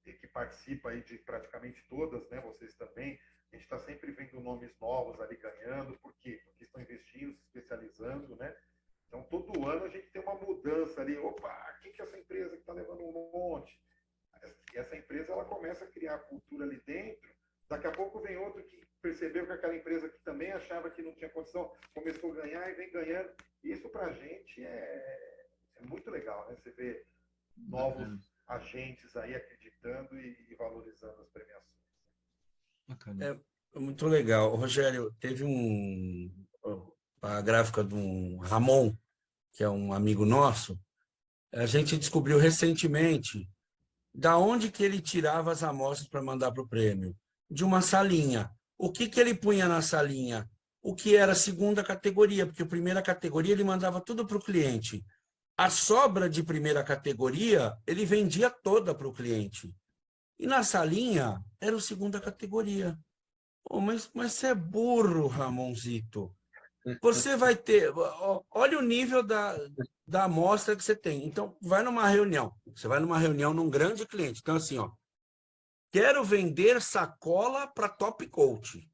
que participa aí de praticamente todas, né? Vocês também. A gente está sempre vendo nomes novos ali ganhando. Por quê? Porque estão investindo, se especializando, né? Então, todo ano a gente tem uma mudança ali. Opa, quem que é essa empresa que está levando um monte? E essa empresa, ela começa a criar a cultura ali dentro. Daqui a pouco vem outro que percebeu que aquela empresa que também achava que não tinha condição, começou a ganhar e vem ganhando. Isso, para a gente, é muito legal, né? Você vê novos agentes aí acreditando e valorizando as premiações. É muito legal. Rogério, teve a gráfica do Ramon, que é um amigo nosso, a gente descobriu recentemente da onde que ele tirava as amostras para mandar para o prêmio. De uma salinha. O que ele punha na salinha? O que era a segunda categoria, porque a primeira categoria ele mandava tudo para o cliente. A sobra de primeira categoria, ele vendia toda para o cliente. E na salinha, era a segunda categoria. Oh, mas você é burro, Ramonzito. Você vai ter... Olha o nível da amostra que você tem. Então, vai numa reunião. Você vai numa reunião num grande cliente. Então, assim, ó, quero vender sacola para Top Coat.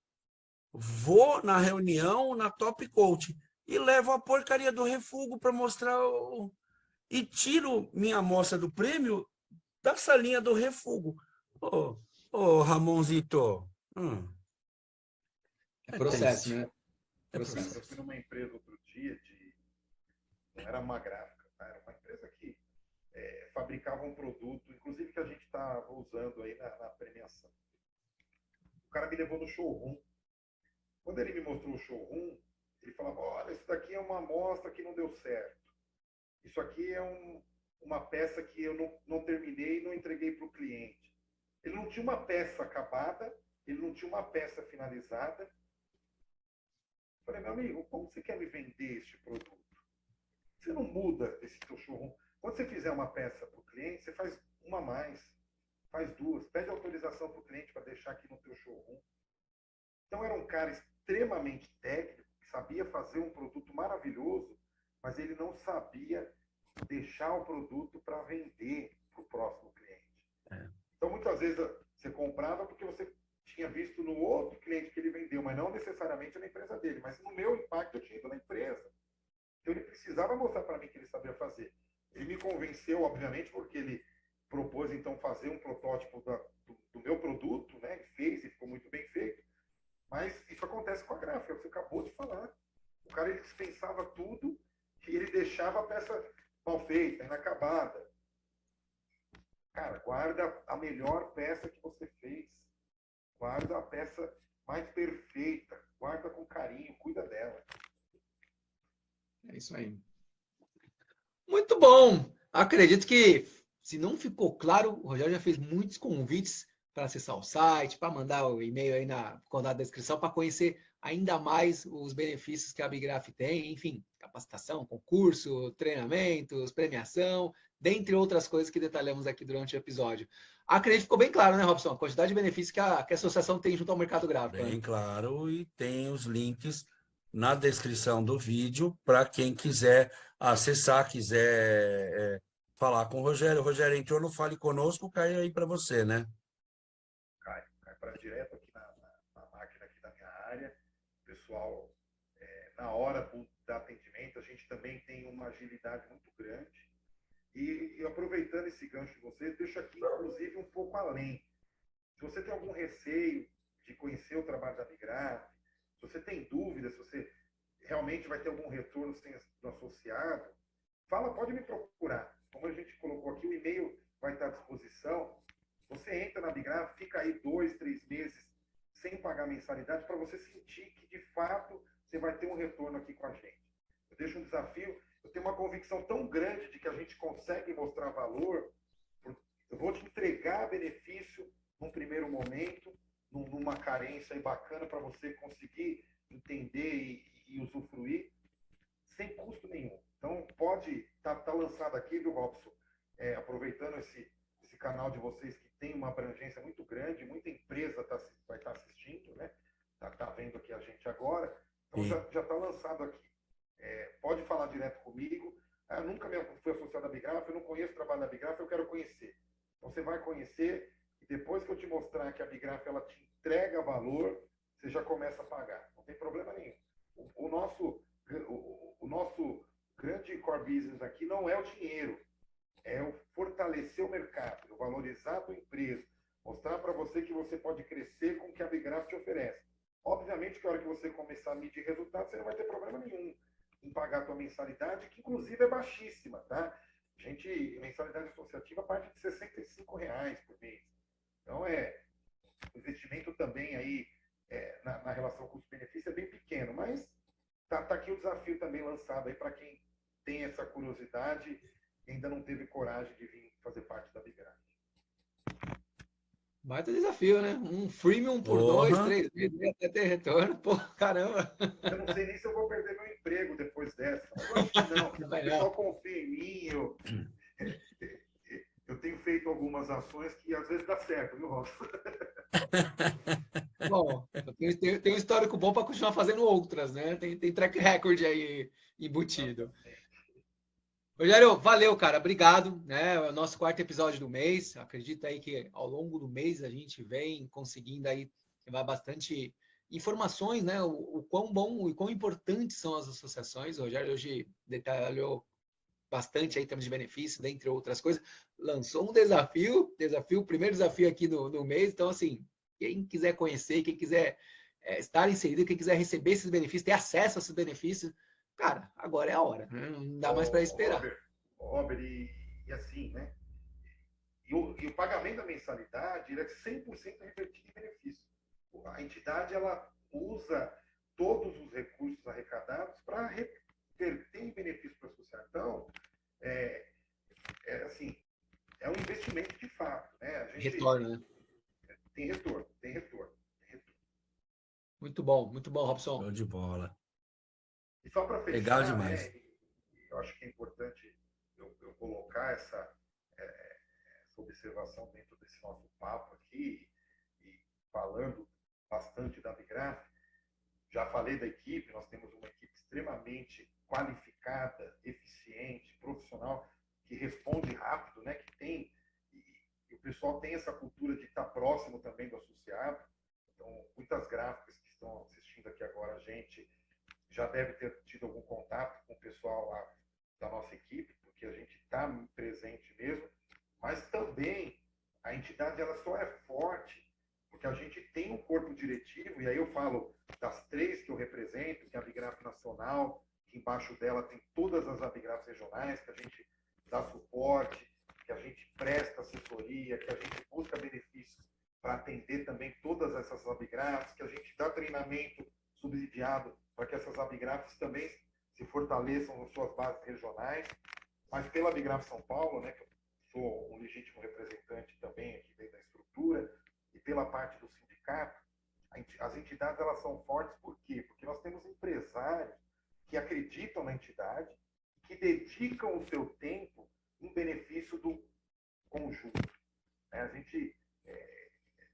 Vou na reunião na Top Coat e levo a porcaria do refugo para mostrar... E tiro minha amostra do prêmio da salinha do refugo. Ramonzito... É processo, né? Eu fui numa empresa outro dia não era uma gráfica, tá? Era uma empresa que fabricava um produto, inclusive que a gente estava usando aí na premiação. O cara me levou no showroom. Quando ele me mostrou o showroom, ele falava, olha, isso daqui é uma amostra que não deu certo. Isso aqui é uma peça que eu não terminei e não entreguei para o cliente. Ele não tinha uma peça acabada, ele não tinha uma peça finalizada. Eu falei, meu amigo, como você quer me vender este produto? Você não muda esse seu showroom. Quando você fizer uma peça para o cliente, você faz uma a mais, faz duas, pede autorização para o cliente para deixar aqui no teu showroom. Então era um cara extremamente técnico, que sabia fazer um produto maravilhoso, mas ele não sabia deixar o produto para vender para o próximo cliente. Então muitas vezes você comprava porque você tinha visto no outro cliente que ele vendeu, mas não necessariamente na empresa dele, mas no meu impacto eu tinha ido na empresa. Então ele precisava mostrar para mim que ele sabia fazer. Ele me convenceu, obviamente, porque ele propôs então fazer um protótipo do meu produto, né? Ele fez e ficou muito bem feito. Mas isso acontece com a gráfica, você acabou de falar. O cara ele dispensava tudo e ele deixava a peça mal feita, inacabada. Cara, guarda a melhor peça que você fez. Guarda a peça mais perfeita. Guarda com carinho, cuida dela. É isso aí. Muito bom. Acredito que, se não ficou claro, o Rogério já fez muitos convites para acessar o site, para mandar o e-mail aí na descrição, para conhecer ainda mais os benefícios que a Abigraf tem, enfim, capacitação, concurso, treinamentos, premiação, dentre outras coisas que detalhamos aqui durante o episódio. Acredito que ficou bem claro, né, Robson? A quantidade de benefícios que a associação tem junto ao mercado gráfico. Bem né? claro, e tem os links na descrição do vídeo para quem quiser acessar, quiser falar com o Rogério. O Rogério entrou no Fale Conosco, cai aí para você, né? Cai para direto aqui na máquina aqui da minha área. Pessoal, na hora do atendimento, a gente também tem uma agilidade muito grande. E aproveitando esse gancho de vocês, deixo aqui, inclusive, um pouco além. Se você tem algum receio de conhecer o trabalho da Abigraf, se você tem dúvidas, se você realmente vai ter algum retorno sem do associado, pode me procurar. Como a gente colocou aqui, o e-mail vai estar à disposição. Você entra na Abigraf, fica aí 2, 3 meses sem pagar mensalidade para você sentir que, de fato, você vai ter um retorno aqui com a gente. Eu deixo um desafio. Eu tenho uma convicção tão grande de que a gente consegue mostrar valor. Eu vou te entregar benefício num primeiro momento, numa carência aí bacana para você conseguir entender e usufruir sem custo nenhum. Então, pode tá lançado aqui, viu, Robson? Aproveitando esse canal de vocês que tem uma abrangência muito grande, muita empresa vai estar assistindo, né? Tá vendo aqui a gente agora. Então, já está lançado aqui. Pode falar direto comigo. Eu nunca fui associado à Abigraf, eu não conheço o trabalho da Abigraf, eu quero conhecer. Então, você vai conhecer e depois que eu te mostrar que a Abigraf ela te entrega valor, você já começa a pagar. Não tem problema nenhum. O nosso grande core business aqui não é o dinheiro, é o fortalecer o mercado, o valorizar a tua empresa, mostrar para você que você pode crescer com o que a Abigraf te oferece. Obviamente que a hora que você começar a medir resultados, você não vai ter problema nenhum em pagar a tua mensalidade, que inclusive é baixíssima, tá? Mensalidade associativa parte de R$65 por mês. Então, o investimento também aí, na relação custo-benefício, é bem pequeno, mas tá aqui o desafio também lançado aí para quem tem essa curiosidade e ainda não teve coragem de vir fazer parte da Abigraf. Baita desafio, né? Um freemium por 2, 3 meses até ter retorno. Pô, caramba! Eu não sei nem se eu vou perder meu emprego depois dessa. Mas eu acho que não. O pessoal confia em mim. Eu tenho feito algumas ações que às vezes dá certo, viu, Robson? Bom, tem um histórico bom para continuar fazendo outras, né? Tem track record aí embutido. Rogério, valeu, cara. Obrigado. Né? É o nosso 4º episódio do mês. Acredito aí que ao longo do mês a gente vem conseguindo aí levar bastante informações, né? O quão bom e quão importantes são as associações. O Rogério hoje detalhou bastante aí em termos de benefícios, dentre outras coisas. Lançou um desafio, o primeiro desafio aqui no mês. Então, assim, quem quiser conhecer, quem quiser estar inserido, quem quiser receber esses benefícios, ter acesso a esses benefícios, cara, agora é a hora, né? Não dá mais para esperar. Robert, e assim, né? E o pagamento da mensalidade ele é 100% revertido em benefício. A entidade ela usa todos os recursos arrecadados para reverter em benefício para a sociedade. Então, assim, é um investimento de fato. Né? A gente Retorno, né? tem retorno, tem retorno. Muito bom, Robson. Show de bola. E só para Legal fechar, demais. né, eu acho que é importante eu colocar essa observação dentro desse nosso papo aqui, e falando bastante da Bigraf. Já falei da equipe, nós temos uma equipe extremamente qualificada, eficiente, profissional, que responde rápido, né, que tem, e o pessoal tem essa cultura de estar próximo também do associado. Então, muitas gráficas que estão assistindo aqui agora, a gente já deve ter tido algum contato com o pessoal lá da nossa equipe, porque a gente está presente mesmo, mas também a entidade ela só é forte porque a gente tem um corpo diretivo, e aí eu falo das 3 que eu represento, que é a Abigraf Nacional, que embaixo dela tem todas as Abigrafs regionais, que a gente dá suporte, que a gente presta assessoria, que a gente busca benefícios para atender também todas essas Abigrafs, que a gente dá treinamento subsidiado para que essas Abigrafs também se fortaleçam nas suas bases regionais. Mas pela Abigraf São Paulo, né, que eu sou um legítimo representante também aqui dentro da estrutura, e pela parte do sindicato, as entidades elas são fortes por quê? Porque nós temos empresários que acreditam na entidade, que dedicam o seu tempo em benefício do conjunto. A gente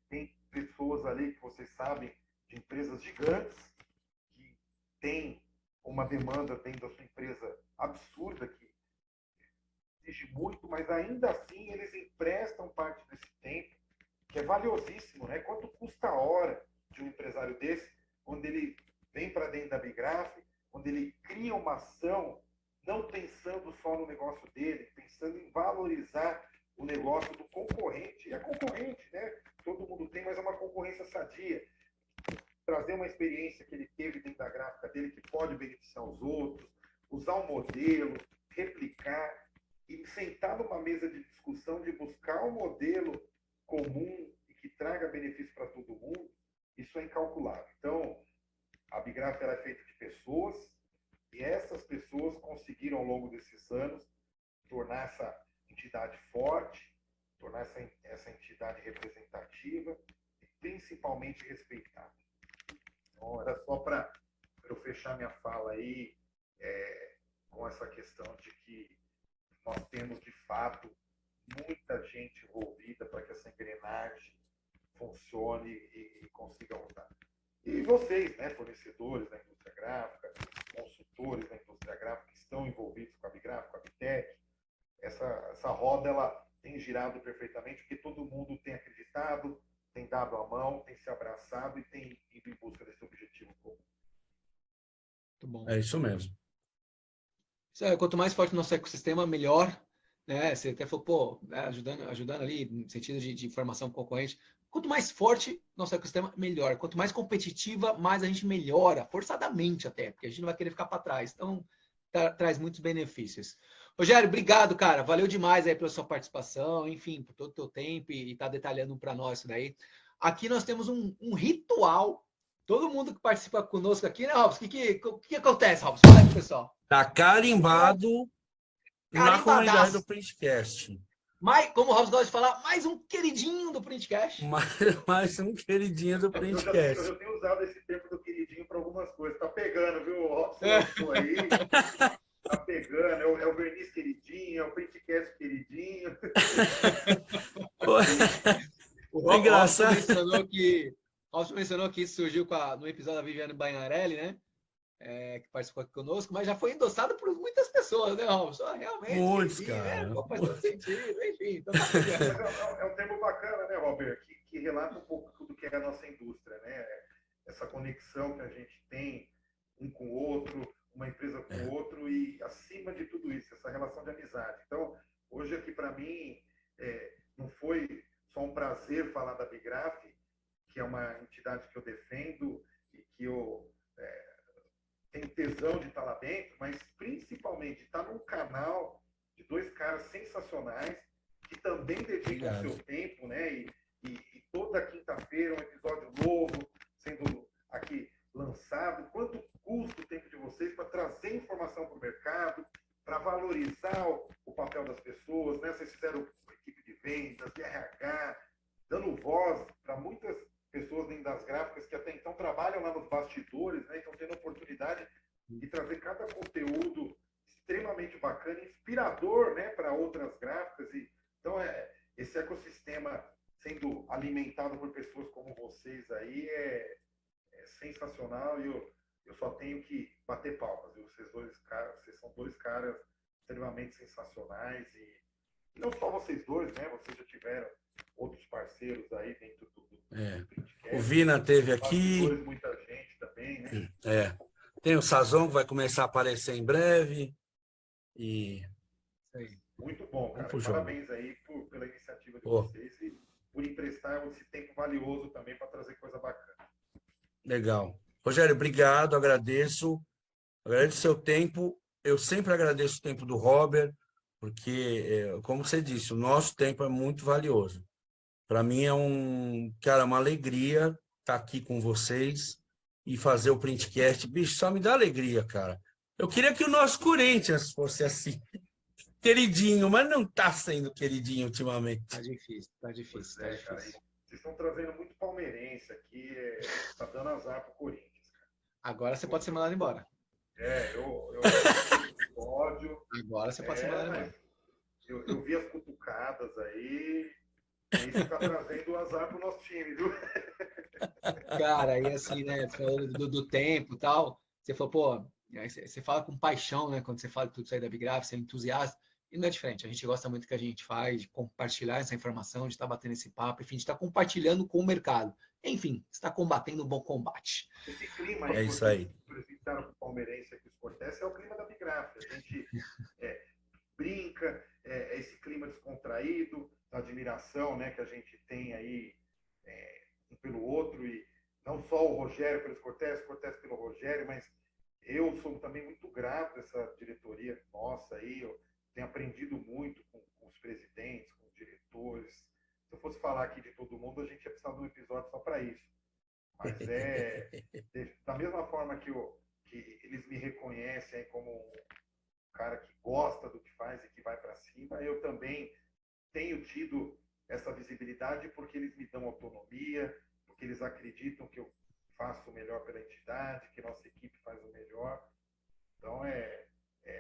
tem pessoas ali que vocês sabem, de empresas gigantes, que têm uma demanda dentro da sua empresa absurda, que exige muito, mas ainda assim eles emprestam parte desse tempo, que é valiosíssimo, né? Quanto custa a hora de um empresário desse, quando ele vem para dentro da Bigraf, quando ele cria uma ação, não pensando só no negócio dele, pensando em valorizar o negócio do concorrente. E a concorrente, né? Todo mundo tem, mas é uma concorrência sadia. Trazer uma experiência que ele teve dentro da gráfica dele, que pode beneficiar os outros, usar um modelo, replicar, e sentar numa mesa de discussão de buscar um modelo comum e que traga benefício para todo mundo, isso é incalculável. Então, a Bigraf é feita de pessoas, e essas pessoas conseguiram, ao longo desses anos, tornar essa entidade forte, tornar essa entidade representativa e principalmente respeitada. Então, era só para eu fechar minha fala aí com essa questão de que nós temos, de fato, muita gente envolvida para que essa engrenagem funcione e consiga rodar. E vocês, né, fornecedores da indústria gráfica, consultores da indústria gráfica que estão envolvidos com a Bigraf, com a Bitec, essa roda ela tem girado perfeitamente, porque todo mundo tem acreditado, tem dado a mão, tem se abraçado e tem ido em busca desse objetivo comum. Muito bom. É isso mesmo. Quanto mais forte o nosso ecossistema, melhor. Né? Você até falou, pô, ajudando ali no sentido de informação concorrente. Quanto mais forte nosso ecossistema, melhor. Quanto mais competitiva, mais a gente melhora, forçadamente até, porque a gente não vai querer ficar para trás. Então, traz muitos benefícios. Rogério, obrigado, cara. Valeu demais aí pela sua participação, enfim, por todo o teu tempo e tá detalhando para nós isso daí. Aqui nós temos um ritual. Todo mundo que participa conosco aqui, né, Robson? O que acontece, Robson? Fala aí pro pessoal. Tá carimbado na comunidade do Printcast. Como o Robson gosta de falar, mais um queridinho do Printcast. Mais um queridinho do Printcast. Eu já tenho usado esse tempo do queridinho para algumas coisas. Tá pegando, viu? O Robson lançou aí. Tá pegando. É o verniz queridinho, é o Printcast queridinho. O Robson mencionou que isso surgiu no episódio da Viviane Bainarelli, né? Que participou aqui conosco, mas já foi endossado por muitas pessoas, né, Robson? Realmente. Muitos, cara. Né? Faz todo sentido, enfim. Então tá é um termo bacana, né, Robert? Que relata um pouco tudo que é a nossa indústria, né? Essa conexão que a gente tem um com o outro, uma empresa com o outro, e acima de tudo isso, essa relação de amizade. Então, hoje aqui para mim, não foi só um prazer falar da Bigraf, que é uma entidade que eu defendo e que eu tenho tesão de estar lá dentro, mas principalmente estar num canal de dois caras sensacionais que também dedicam o seu tempo, né? E toda quinta-feira um episódio novo sendo aqui lançado. Quanto custa o tempo de vocês para trazer informação para o mercado, para valorizar o papel das pessoas, né? Vocês fizeram uma equipe de vendas, de RH, dando voz para muitas pessoas dentro das gráficas que até então trabalham lá nos bastidores, né? Então tendo a oportunidade de trazer cada conteúdo extremamente bacana, inspirador, né, para outras gráficas. Então, esse ecossistema sendo alimentado por pessoas como vocês aí é sensacional, e eu só tenho que bater palmas. Vocês são dois caras extremamente sensacionais, e não só vocês dois, né? Vocês já tiveram outros parceiros aí dentro do O Vina teve aqui. Muita gente também, né? Tem o Sazon que vai começar a aparecer em breve. E muito bom, cara. Parabéns aí pela iniciativa de vocês e por emprestar esse tempo valioso também para trazer coisa bacana. Legal. Rogério, obrigado, agradeço. Agradeço o seu tempo. Eu sempre agradeço o tempo do Robert, porque, como você disse, o nosso tempo é muito valioso. Para mim é uma alegria estar aqui com vocês e fazer o Printcast. Bicho, só me dá alegria, cara. Eu queria que o nosso Corinthians fosse assim, queridinho, mas não está sendo queridinho ultimamente. Tá difícil. Cara, vocês estão trazendo muito palmeirense aqui, tá dando azar pro Corinthians. Cara. Agora você pode ser mandado embora. Eu ódio. Agora você pode ser mandado embora. Eu vi as cutucadas aí, e isso tá trazendo azar pro nosso time, viu? Cara, aí assim, né, falando do tempo e tal, você falou, pô, você fala com paixão, né, quando você fala de tudo isso aí da Bigraph, você é entusiasta, e não é diferente, a gente gosta muito do que a gente faz, de compartilhar essa informação, de estar batendo esse papo, enfim, de estar compartilhando com o mercado. Enfim, está combatendo um bom combate. Esse clima aí, isso aí. Apresentaram para o palmeirense aqui, os Cortes, é o clima da Bigraph. A gente brinca, esse clima descontraído, a admiração, né, que a gente tem aí um pelo outro, e não só o Rogério pelos Cortes pelo Rogério, mas eu sou também muito grato a essa diretoria nossa aí. Eu tenho aprendido muito com os presidentes, com os diretores. Se eu fosse falar aqui de todo mundo, a gente ia precisar de um episódio só para isso. Mas da mesma forma que eles me reconhecem como um cara que gosta do que faz e que vai para cima, eu também tenho tido essa visibilidade porque eles me dão autonomia, porque eles acreditam que eu faço o melhor pela entidade, que nossa equipe faz o melhor. Então,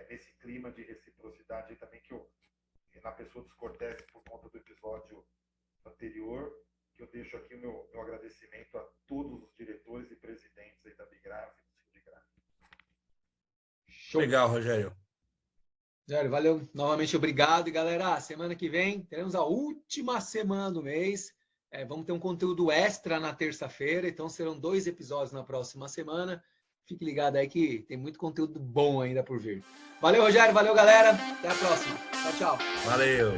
nesse clima de reciprocidade aí também que na pessoa dos Cortes, por conta do episódio anterior, que eu deixo aqui o meu agradecimento a todos os diretores e presidentes aí da Bigraph e do Ciclo de Gráfica. Legal, Rogério. Rogério, valeu. Novamente, obrigado. E, galera, semana que vem teremos a última semana do mês. Vamos ter um conteúdo extra na terça-feira, então serão 2 episódios na próxima semana. Fique ligado aí que tem muito conteúdo bom ainda por vir. Valeu, Rogério. Valeu, galera. Até a próxima. Tchau, tchau. Valeu.